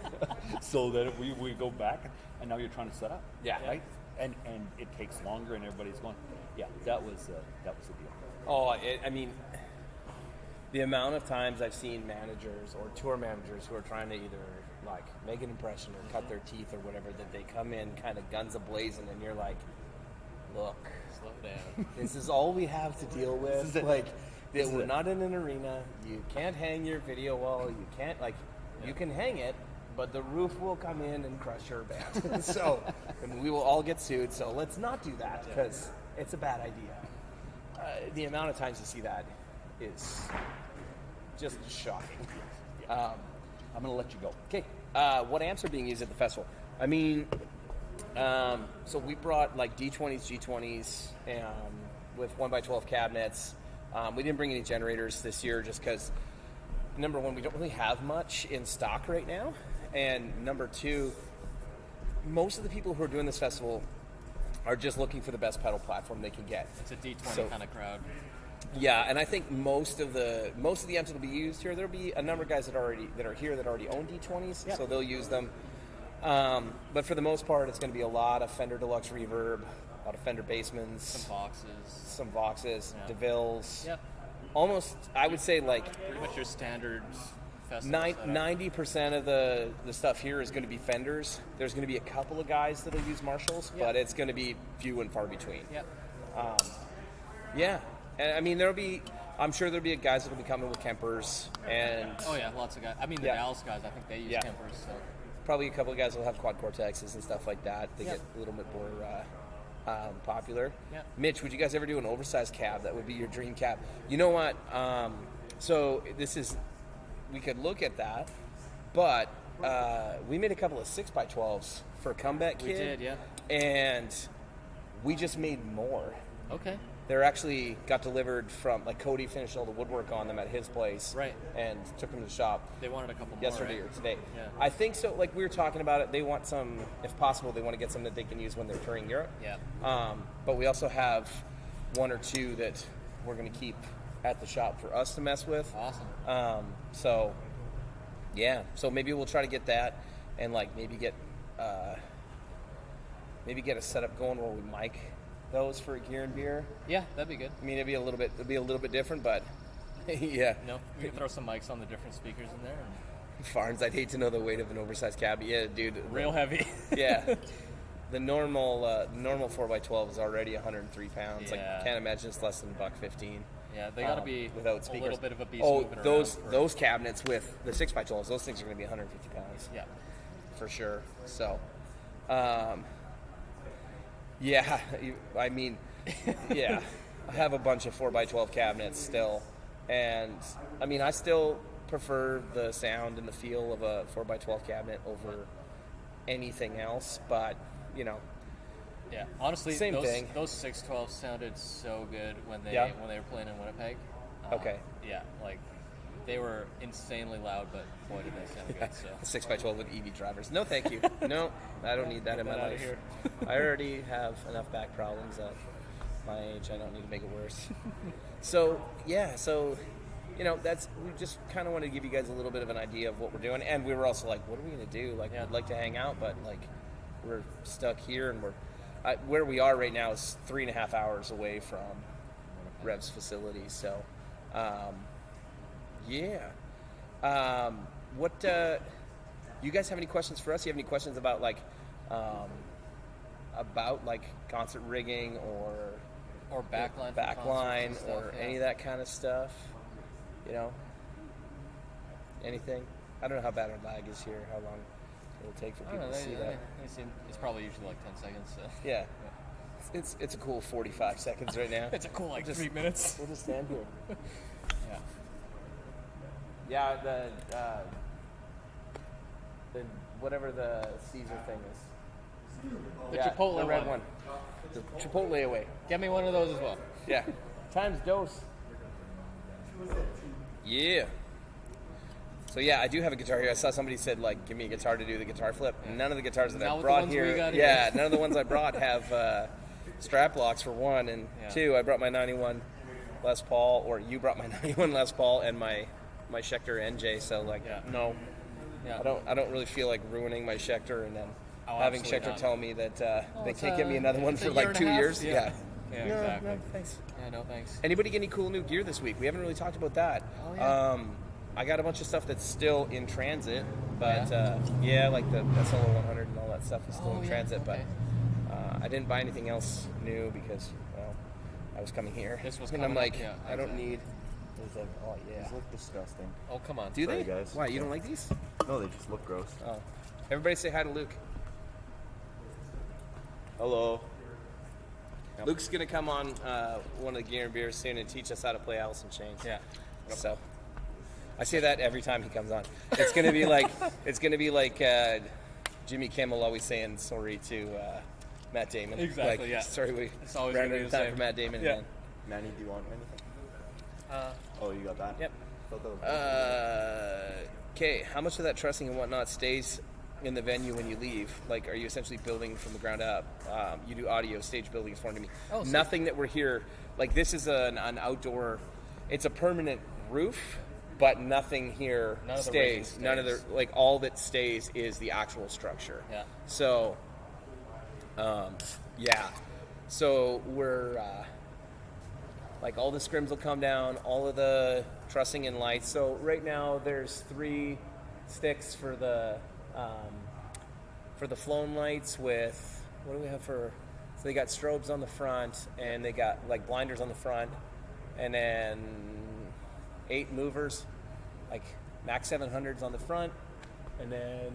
So that we go back, and now you're trying to set up. Yeah. Right? And it takes longer, and everybody's going, yeah, that was the deal. Oh, I mean, the amount of times I've seen managers or tour managers who are trying to either like make an impression or cut their teeth or whatever, that they come in kind of guns a-blazing, and you're like, look, Slow down. this is all we have to deal with. is it. Like, This is we're it. not in an arena. You can't hang your video wall. You can't, like, you can hang it, but the roof will come in and crush your band. So, and we will all get sued. So let's not do that, because it's a bad idea. The amount of times you see that is just shocking. I'm going to let you go. Okay, what amps are being used at the festival? I mean, so we brought like D20s, G20s, with 1x12 cabinets. We didn't bring any generators this year just because, number one, we don't really have much in stock right now. And number two, most of the people who are doing this festival are just looking for the best pedal platform they can get. It's a D20 kind of crowd. Yeah, and I think most of the amps that'll be used here, there'll be a number of guys that are here that already own D20s, so they'll use them. But for the most part, it's going to be a lot of Fender Deluxe Reverb, a lot of Fender Basemans, some Voxes, Yeah. DeVilles. Yep. Almost, I would say, like Pretty much your standard festival setup. 90% of the stuff here is going to be Fenders. There's going to be a couple of guys that'll use Marshalls, but it's going to be few and far between. Yep. Yeah. And I mean, I'm sure there'll be guys that'll be coming with Kempers, and Oh yeah, lots of guys. I mean, the Dallas guys, I think they use campers. So. probably a couple of guys will have quad Cortexes and stuff like that. They get a little bit more popular. Yeah. Mitch, would you guys ever do an oversized cab? That would be your dream cab. You know what? So we could look at that, but we made a couple of 6x12s for Comeback Kid. We did, yeah. And we just made more. Okay. They're actually got delivered from, like, Cody finished all the woodwork on them at his place. Right. And took them to the shop They wanted a couple more. yesterday right? or today. Yeah. I think so. Like, we were talking about it. They want some, if possible, they want to get some that they can use when they're touring Europe. Yeah. But we also have one or two that we're going to keep at the shop for us to mess with. Awesome. So, yeah. So maybe we'll try to get that, and like maybe get a setup going where we mic those for Gear and Beer. Yeah, that'd be good. I mean, it'll be a little bit different, but yeah. No, we can throw some mics on the different speakers in there. And Farns, I'd hate to know the weight of an oversized cab. Yeah, dude. real heavy. Yeah. The normal 4x12 is already 103 pounds. Like, Yeah. I can't imagine it's less than $1.15. Yeah, they got to be without speakers. a little bit of a beast Oh, moving those around. those cabinets with the 6x12s, those things are going to be 150 pounds. Yeah. For sure. So, yeah, I mean, yeah, I have a bunch of 4x12 cabinets still, and I mean, I still prefer the sound and the feel of a 4x12 cabinet over anything else, but you know, Yeah, honestly, Same those thing. 612 sounded so good when they were playing in Winnipeg. Okay. Yeah, like they were insanely loud, but boy did they sound good. So 6x12 with EV drivers. No, thank you. No, I don't need that in my Get that outta life. here. I already have enough back problems at my age. I don't need to make it worse. So yeah, you know, we just kind of wanted to give you guys a little bit of an idea of what we're doing, and we were also like, what are we going to do? Like, we'd like to hang out, but like, we're stuck here, and where we are right now is 3.5 hours away from Revv's facility. So, yeah. What you guys have any questions for us? You have any questions about like concert rigging or backline, or any of that kind of stuff? You know, anything? I don't know how bad our lag is here. How long it'll take for I people don't know, to see that? it's probably usually like 10 seconds. So. Yeah. It's a cool 45 seconds right now. It's a cool 3 minutes. We'll just stand here. Yeah. Yeah, the whatever the Caesar thing is. The Chipotle the red one. one. The Chipotle away. Get me one of those as well. Yeah. Times dose. Yeah. So yeah, I do have a guitar here. I saw somebody said give me a guitar to do the guitar flip. None of the guitars that I brought here. None of the ones I brought have strap locks for one, and two, I brought my 91 Les Paul, or you brought my 91 Les Paul and my Schecter NJ. So no, I don't really feel like ruining my Schecter and then having Schecter tell me that they can't get me another one for 2 years. Yeah. Yeah, exactly. No, thanks. Yeah, no thanks. Anybody get any cool new gear this week? We haven't really talked about that. Oh, yeah. I got a bunch of stuff that's still in transit, but like the SLO 100 and all that stuff is still in transit. Okay. But I didn't buy anything else new because, I was coming here. This was and I'm coming like, up, I don't need. It's like, oh yeah. These look disgusting. Oh, come on. Do Sorry, they? guys. Why, you don't like these? No, they just look gross. Oh. Everybody say hi to Luke. Hello. Yep. Luke's gonna come on one of the Gear and Beers soon and teach us how to play Alice in Chains. Yeah. So I say that every time he comes on. It's gonna be like Jimmy Kimmel always saying sorry to Matt Damon. Exactly. Sorry, we It's always ran gonna out be of the time same. for Matt Damon. Yeah. Man. Manny, do you want anything? Oh, you got that? Yep. Thought that was Okay, how much of that trussing and whatnot stays in the venue when you leave? Like, are you essentially building from the ground up? You do audio, stage building is foreign to me. Oh, so nothing that we're here, like this is an outdoor, it's a permanent roof, but nothing here None of the stays. rigging stays. None of the, all that stays is the actual structure. Yeah. So, so we're, all the scrims will come down, all of the trussing and lights. So right now there's 3 sticks for the flown lights with, what do we have for, so they got strobes on the front and they got blinders on the front and then 8 movers, Max 700s on the front and then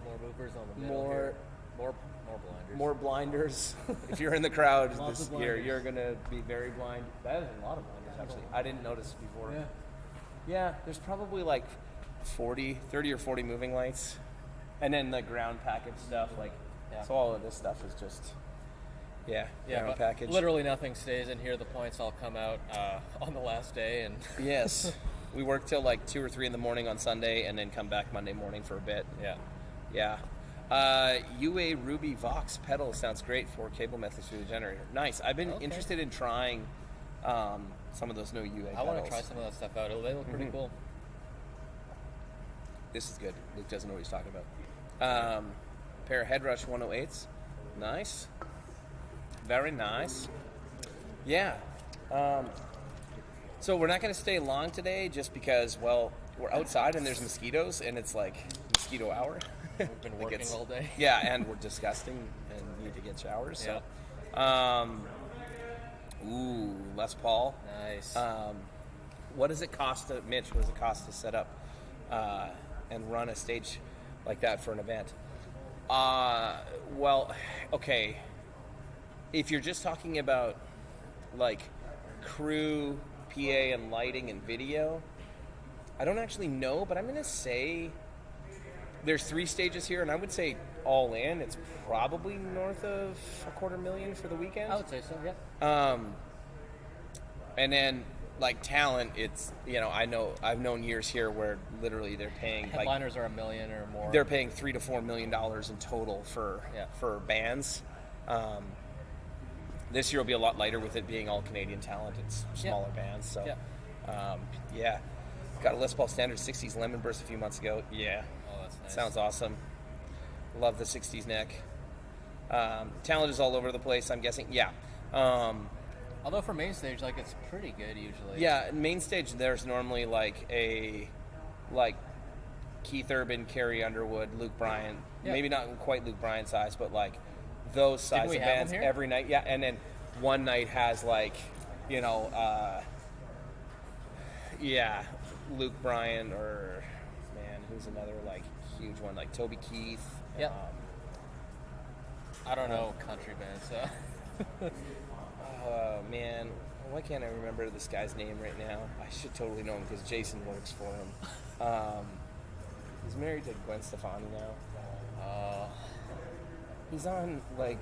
More movers on the middle here. More blinders. more blinders. If you're in the crowd Lots this of year, blinders. you're going to be very blind. That is a lot of blinders, actually. I didn't notice before. Yeah, there's probably 30 or 40 moving lights. And then the ground package stuff. So all of this stuff is just, ground but package. literally nothing stays in here. The points all come out on the last day, and Yes. We work till 2 or 3 in the morning on Sunday and then come back Monday morning for a bit. Yeah. UA Ruby Vox pedal sounds great for cable methods through the generator. Nice. I've been interested in trying some of those new UA pedals. I want to try some of that stuff out. They look pretty cool. This is good. Luke doesn't know what he's talking about. Pair of Headrush 108s. Nice. Very nice. Yeah. So we're not going to stay long today just because, we're outside and there's mosquitoes and it's mosquito hour. We've been working all day. Yeah, and we're disgusting and need to get showers. Yeah. So. Les Paul. Nice. What does it cost to, Mitch, what does it cost to set up and run a stage like that for an event? Okay. If you're just talking about crew, PA, and lighting and video, I don't actually know, but I'm going to say there's 3 stages here, and I would say all in, it's probably north of $250,000 for the weekend. I would say so, yeah. And then talent, it's I've known years here where literally they're paying Headliners are $1 million or more. they're paying $3 to $4 million in total for bands. This year will be a lot lighter with it being all Canadian talent. It's smaller bands, so got a Les Paul Standard 60s Lemon Burst a few months ago. Yeah, that's nice. Sounds awesome. Love the 60s neck. Talent is all over the place, I'm guessing. Yeah. Although for main stage, it's pretty good usually. Yeah, main stage there's normally a Keith Urban, Carrie Underwood, Luke Bryan. Yeah. Maybe not quite Luke Bryan size, but those size we of have bands them here? every night. Yeah, and then one night has Luke Bryan or who's another huge one Toby Keith. Yep. I don't know country bands, so Oh, man. Why can't I remember this guy's name right now? I should totally know him because Jason works for him. He's married to Gwen Stefani now. He's on like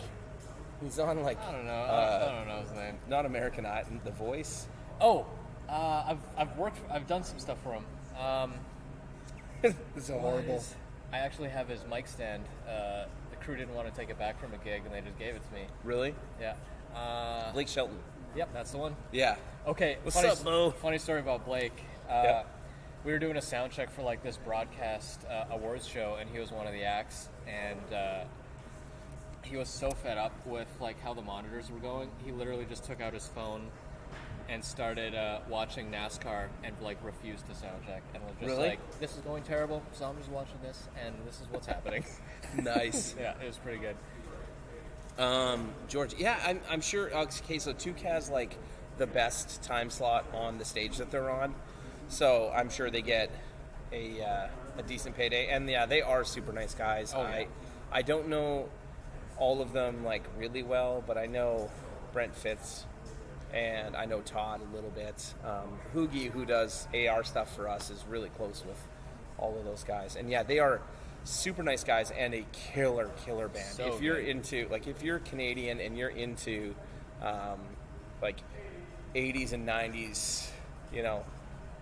I don't know. I don't know his name. not American Idol, The Voice. Oh, I've done some stuff for him. It's so horrible. I actually have his mic stand. The crew didn't want to take it back from a gig, and they just gave it to me. Really? Yeah. Blake Shelton. Yep, that's the one. Yeah. Okay. What's up, Bo? Funny story about Blake. Yeah. We were doing a sound check for like this broadcast awards show, and he was one of the acts, and he was so fed up with like how the monitors were going, he literally just took out his phone and started watching NASCAR and like refused to sound check and was just Really? like, "This is going terrible, so I'm just watching this, and this is what's happening." Nice. Yeah, it was pretty good. George, yeah, I'm sure. Okay, so Tuke has like the best time slot on the stage that they're on, so I'm sure they get a decent payday. And yeah, they are super nice guys. Oh, yeah. I don't know all of them like really well, but I know Brent Fitz, and I know Todd a little bit. Hoogie, who does AR stuff for us, is really close with all of those guys. And yeah, they are super nice guys and a killer band. So if you're good. into, like, if you're Canadian and you're into like 80s and 90s, you know,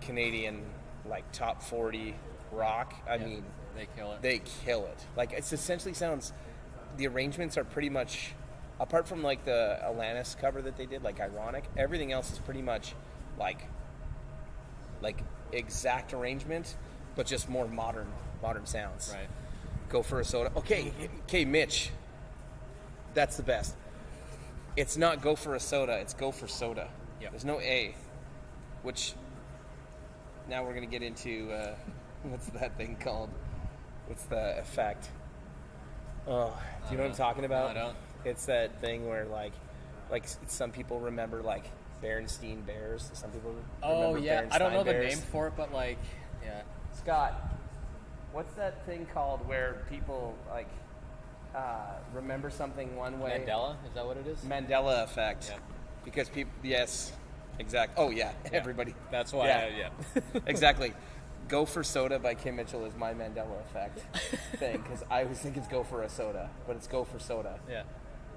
Canadian like top 40 rock, I mean, They kill it. they kill it. Like, it's essentially sounds, the arrangements are pretty much, apart from like the Alanis cover that they did, like Ironic, everything else is pretty much like exact arrangement, but just more modern sounds. Right. Go for a soda. Okay, Mitch. That's the best. It's not go for a soda, it's go for soda. Yep. There's no A, which now we're going to get into, what's that thing called? What's the effect? Oh, do you know what I'm talking about? No, I don't. It's that thing where like some people remember like Berenstain Bears. Some people Oh remember yeah, I don't know Berenstain the Bears. name for it, but like, yeah. Scott, what's that thing called where people like remember something one way? Mandela, is that what it is? Mandela effect. Yeah. Because people, yes, exact. Oh yeah, everybody. That's why. Yeah. Exactly. Go for Soda by Kim Mitchell is my Mandela effect thing, because I always think it's go for a soda, but it's go for soda. Yeah.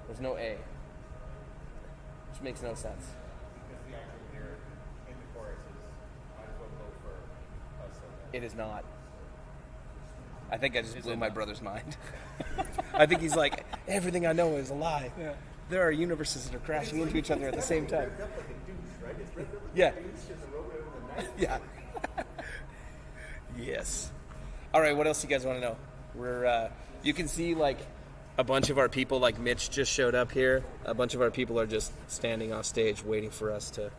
There's no A, which makes no sense. It is not. I think I just blew my brother's mind. I think he's like, everything I know is a lie. Yeah. There are universes that are crashing into each other at the same time. Yeah. Yeah. Yes. All right, what else do you guys want to know? We're you can see like a bunch of our people, like Mitch just showed up here. A bunch of our people are just standing off stage waiting for us to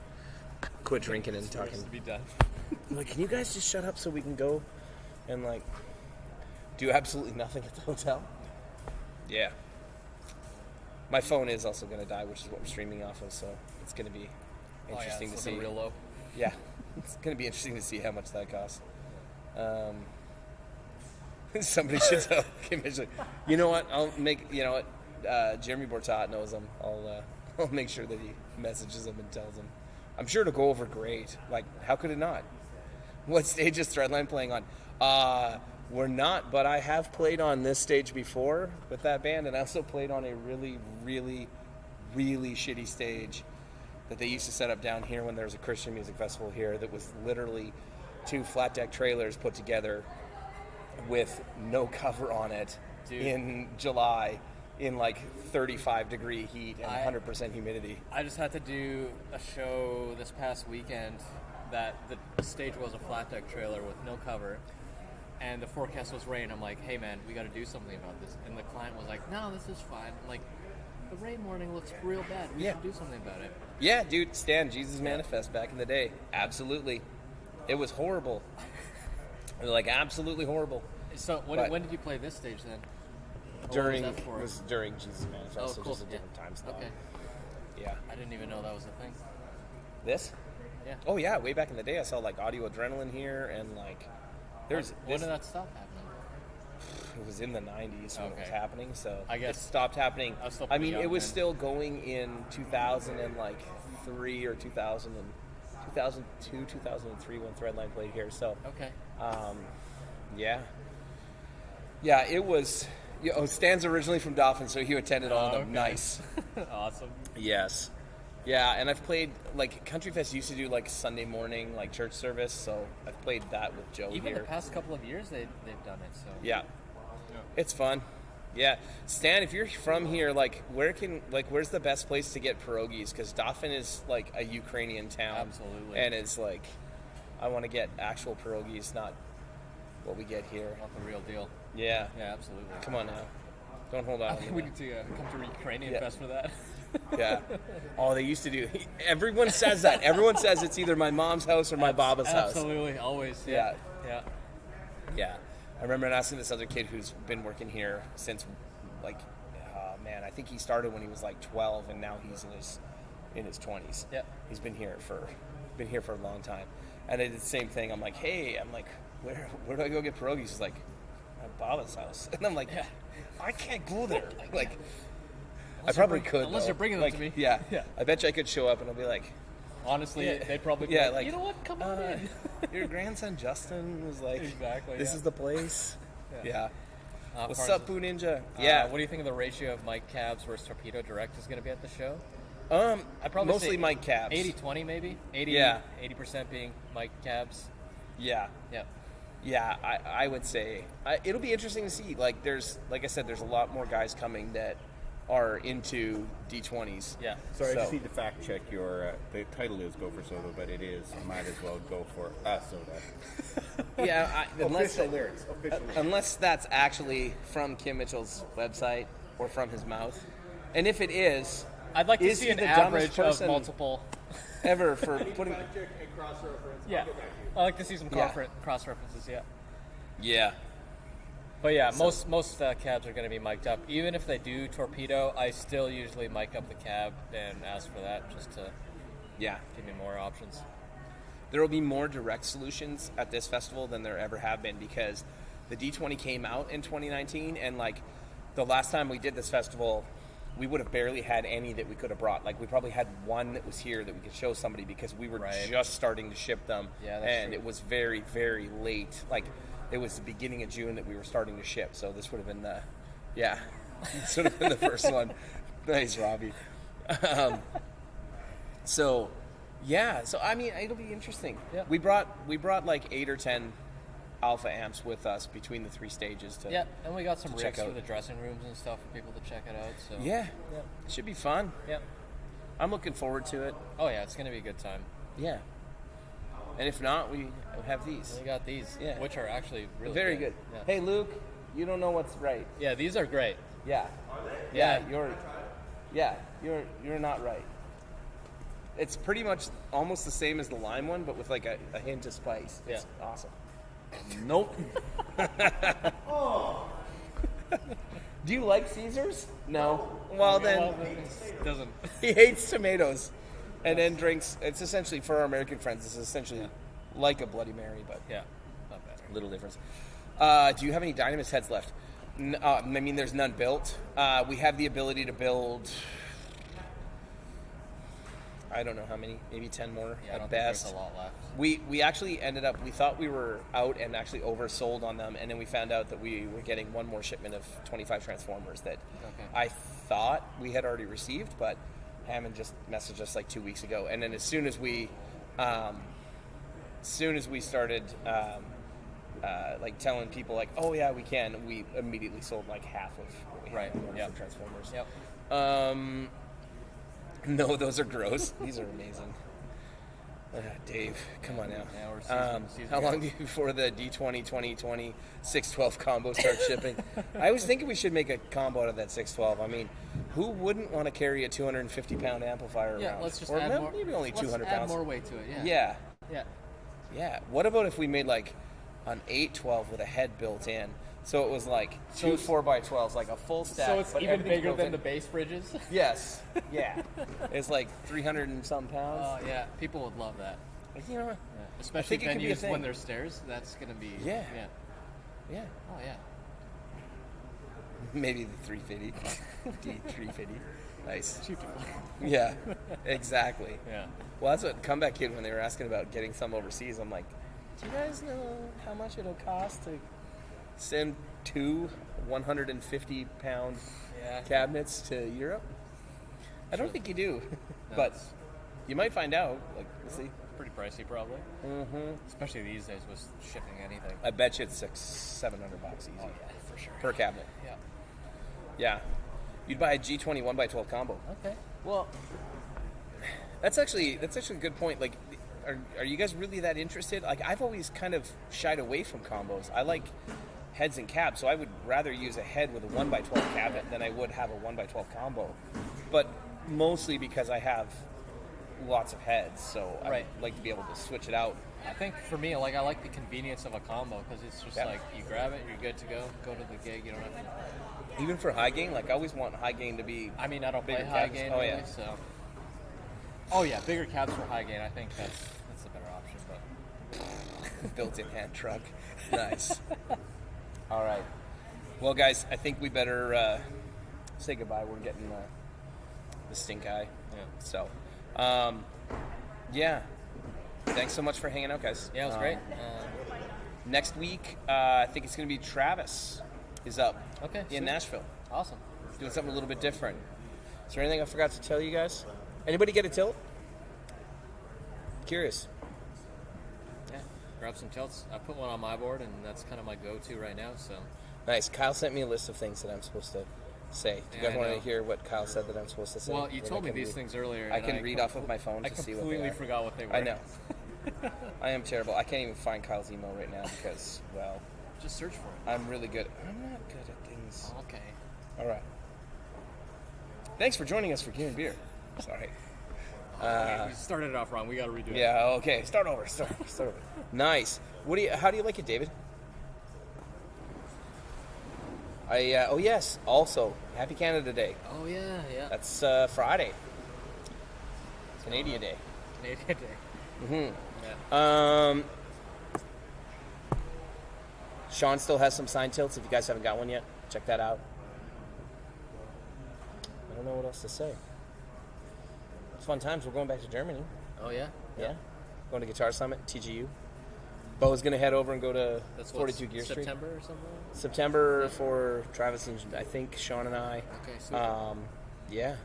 quit drinking and talking. To be done. I'm like, can you guys just shut up so we can go and like do absolutely nothing at the hotel? Yeah. My phone is also going to die, which is what we're streaming off of, so it's going to be interesting to see. Real low. Yeah, it's going to be interesting to see how much that costs. Somebody should tell Kim Mitchell. You know what? I'll make. You know what? Jeremy Bortat knows him. I'll make sure that he messages him and tells him. I'm sure it'll go over great. Like, how could it not? What stage is Threadline playing on? We're not, but I have played on this stage before with that band, and I also played on a really, really, really shitty stage that they used to set up down here when there was a Christian music festival here that was literally 2 flat deck trailers put together with no cover on it. Dude. In July in like 35 degree heat and 100% humidity. I just had to do a show this past weekend that the stage was a flat deck trailer with no cover, and the forecast was rain. I'm like, hey man, we got to do something about this. And the client was like, no, this is fine. I'm like, the rain warning looks real bad. We should do something about it. Yeah, dude, Stan, Jesus Manifest back in the day. Absolutely. It was horrible. It was like absolutely horrible. So when did you play this stage then? During Jesus Manifest, oh, so cool. just a different time slot. Okay. Yeah. I didn't even know that was a thing. This? Yeah. Oh yeah, way back in the day I saw like Audio Adrenaline here and like When did that stop happening? it was in the 90s when it was Okay. happening, so I guess it stopped happening. I was still I pretty mean, it young was then. still going in 2003 or 2002, 2003 when Threadline played here. So Okay. yeah, it was. Stan's originally from Dauphin, so he attended all of them. Okay. Nice. Awesome. Yes. Yeah, and I've played, like, Countryfest used to do, like, Sunday morning, like, church service, so I've played that with Joe Even here. the past couple of years, they've done it. So Yeah. It's fun. Yeah. Stan, if you're from here, like, where's the best place to get pierogies? Because Dauphin is, like, a Ukrainian town. Absolutely. And it's, like, I want to get actual pierogies, not what we get here. Not the real deal. Yeah. Yeah, absolutely. Come on now. Don't hold I on. think we need to come to Ukrainian Yeah. Fest for that. Yeah. Oh, they used to do. Everyone says that. Everyone says it's either my mom's house or my Baba's house. Absolutely, always. Yeah. Yeah. Yeah. I remember asking this other kid who's been working here since, like, man, I think he started when he was like 12, and now he's in his 20s. Yeah. He's been here for a long time, and I did the same thing. I'm like, hey, where do I go get pierogies? He's like, my Baba's house, and I'm like, Yeah. I can't go there. Like. I probably could. Unless though. you're bringing them like, to me. Yeah. Yeah. I bet you I could show up and I'll be like, Honestly, Yeah. they'd probably be Yeah, like, like, you know what, come on in. your grandson Justin was like, Exactly, this yeah. is the place. Yeah. What's Cars- up, Boo Ninja? Yeah. What do you think of the ratio of mic cabs versus torpedo direct is going to be at the show? I'd probably mostly say mic cabs. 80-20 maybe? 80, Yeah. 80% being mic cabs. Yeah. Yeah. Yeah, I would say it'll be interesting to see. Like I said, there's a lot more guys coming that are into D20s. Yeah. Sorry, I just So- need to fact check your. The title is Go for Soda, but it is might as well go for soda. Yeah, Official lyrics. Official lyrics. unless that's actually from Kim Mitchell's website or from his mouth, and if it is, I'd like to Is see he an the dumbest average of person multiple. ever for putting. Yeah. I like to see some Yeah. cross references, yeah. Yeah. But yeah, most cabs are going to be mic'd up. Even if they do torpedo, I still usually mic up the cab and ask for that just to Yeah. give me more options. There will be more direct solutions at this festival than there ever have been because the D20 came out in 2019, and like the last time we did this festival, we would have barely had any that we could have brought. Like we probably had one that was here that we could show somebody because we were Right. just starting to ship them, Yeah, that's and true. it was very, very late. Like it was the beginning of June that we were starting to ship, so this would have been this would have been the first one. Nice, Robbie. So I mean, it'll be interesting. Yeah. We brought like 8 or 10 alpha amps with us between the 3 stages to Yeah, and we got some to check rigs for out. the dressing rooms and stuff for people to check it out. So Yeah. It should be fun. Yeah. I'm looking forward to it. Oh yeah, it's going to be a good time. Yeah. And if not, we have these. We got these, Yeah. which are actually really Very good. Yeah. Hey, Luke, you don't know what's right. Yeah, these are great. Yeah. Yeah. You're not right. It's pretty much almost the same as the lime one, but with like a hint of spice. It's awesome. Nope. Do you like Caesars? No. Well then, Doesn't. he hates tomatoes, and then drinks. It's essentially for our American friends. It's essentially like a Bloody Mary, but Yeah, not bad. little difference. Do you have any Dynamis heads left? I mean, there's none built. We have the ability to build. I don't know how many, maybe 10 more Yeah, I at don't best. think there's a lot left. We actually ended up, we thought we were out and actually oversold on them, and then we found out that we were getting one more shipment of 25 transformers that I thought we had already received, but Hammond just messaged us like 2 weeks ago. And then as soon as we started like telling people like, oh yeah, we can, we immediately sold like half of what we had for transformers. Yep. No, those are gross. These are amazing. Dave, come on now. Yeah, we're season how long before the D20 2020 612 combo starts shipping? I was thinking we should make a combo out of that 612. I mean, who wouldn't want to carry a 250-pound amplifier Yeah, around? let's just or add more. maybe only 200 let's add pounds. more weight to it. Yeah. Yeah, Yeah. yeah. What about if we made like an 812 with a head built in? So it was like two 4x12s, like a full stack. So it's but even everything's bigger built than in. the base bridges. Yes. Yeah. It's like 300 and some pounds. Oh yeah, people would love that. You know, Yeah. Especially think it could be a venues thing. when there's stairs. That's gonna be. Yeah. Yeah. yeah. Oh yeah. Maybe the 350. D350. Nice. Cheap to fly. Yeah, exactly. Yeah. Well, that's what Comeback Kid, when they were asking about getting some overseas, I'm like, do you guys know how much it'll cost to send 2 150-pound Yeah. cabinets to Europe? I don't think you do, but you might find out. Like, we'll see. Pretty pricey, probably. Mm-hmm. Especially these days with shipping anything. I bet you it's $600-700 easy. Oh, yeah, for sure. Per cabinet. Yeah. Yeah. You'd buy a G20 1x12 combo. Okay. Well, That's actually a good point. Like, are you guys really that interested? Like, I've always kind of shied away from combos. I like heads and cabs, so I would rather use a head with a 1x12 cabinet than I would have a 1x12 combo. But mostly because I have lots of heads, so Right. I like to be able to switch it out. I think for me, like I like the convenience of a combo because it's just Yeah. like you grab it, you're good to go. Go to the gig. You don't have to. Even for high gain, like I always want high gain to be. I mean, I don't play Bigger high cabs. gain Oh, really, yeah. so. Oh yeah, bigger cabs for high gain. I think that's a better option. But Built-in hand truck. Nice. All right. Well, guys, I think we better say goodbye. We're getting the stink eye. yeah, So, yeah. Thanks so much for hanging out, guys. yeah, it was great. Next week, I think it's going to be Travis is up Okay, in sweet. Nashville, Awesome. doing something a little bit different. Is there anything I forgot to tell you guys? Anybody get a tilt? Curious. Yeah, grab some tilts. I put one on my board, and that's kind of my go-to right now. So Nice. Kyle sent me a list of things that I'm supposed to say. Do you Yeah, guys I want know. to hear what Kyle said that I'm supposed to say? well, you That told I me can these read? things earlier. I and can read off of my phone I to see what they completely are. forgot what they were. I know. I am terrible. I can't even find Kyle's email right now because, well, Just search for it. I'm really good. I'm not good at things. Okay. All right. Thanks for joining us for Gear and Beer. Sorry. We started it off wrong. We got to redo it. Yeah. Okay. Start over. Start over. Nice. How do you like it, David? Oh yes. Also, Happy Canada Day. Oh yeah, yeah. That's Friday. Canadian Day. Canadian Day. Mm-hmm. Yeah. Sean still has some sign tilts. If you guys haven't got one yet, check that out. I don't know what else to say. It's fun times. We're going back to Germany. Oh yeah. Yeah. Going to Guitar Summit, TGU. Bo's going to head over and go to That's what, 42 Gear Street. September or something. September for Travis and I think Sean and I. Okay. Sweet. Yeah.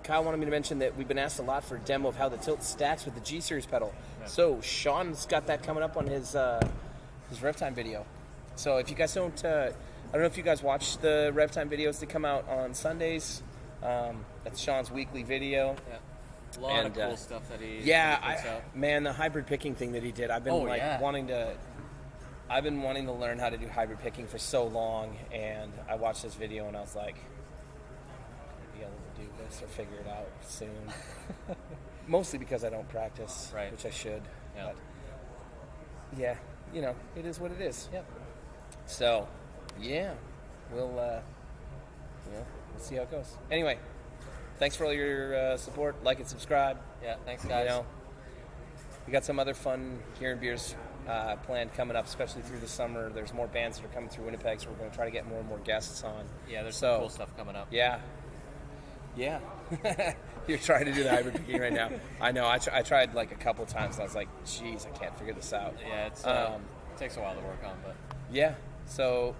Kyle wanted me to mention that we've been asked a lot for a demo of how the tilt stacks with the G Series pedal. Yeah. So Sean's got that coming up on his Rev Time video. So if you guys don't, I don't know if you guys watch the Rev Time videos that come out on Sundays. That's Sean's weekly video. Yeah. A lot And, of cool stuff that he Yeah, that he puts out. man, the hybrid picking thing that he did. I've been Oh, yeah. wanting to learn how to do hybrid picking for so long, and I watched this video and I was like, I'm gonna be able to do this or figure it out soon. Mostly because I don't practice, Right. which I should. Yeah. But yeah, it is what it is. Yep. So, yeah, we'll see how it goes. Anyway, thanks for all your support. Like and subscribe. Yeah. Thanks, guys. We got some other fun Gear and Beers planned coming up, especially through the summer. There's more bands that are coming through Winnipeg, so we're going to try to get more and more guests on. Yeah. There's So- some cool stuff coming up. Yeah. Yeah. You're trying to do the hybrid picking right now. I know. I tried like a couple times, and I was like, geez, I can't figure this out. Yeah. It's it takes a while to work on, but Yeah. So,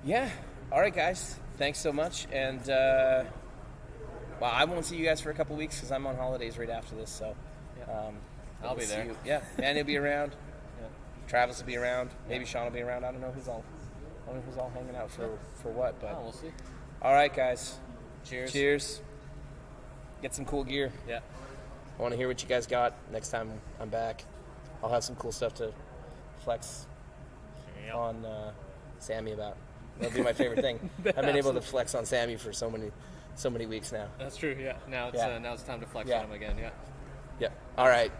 yeah. All right, guys. Thanks so much. And, well, I won't see you guys for a couple weeks because I'm on holidays right after this. So, I'll be see there. you. Yeah. Manny will be around. Yeah. Travis will be around. Maybe Sean will be around. I don't know who's all hanging out for what. But Oh, we'll see. all right, guys. Cheers. Cheers. Get some cool gear. Yeah. I want to hear what you guys got next time I'm back. I'll have some cool stuff to flex on Sammy about. That'll be my favorite thing. I've been able to flex on Sammy for so many weeks now. That's true. Yeah. Now it's time to flex Yeah. on him again. Yeah. Yeah. All right.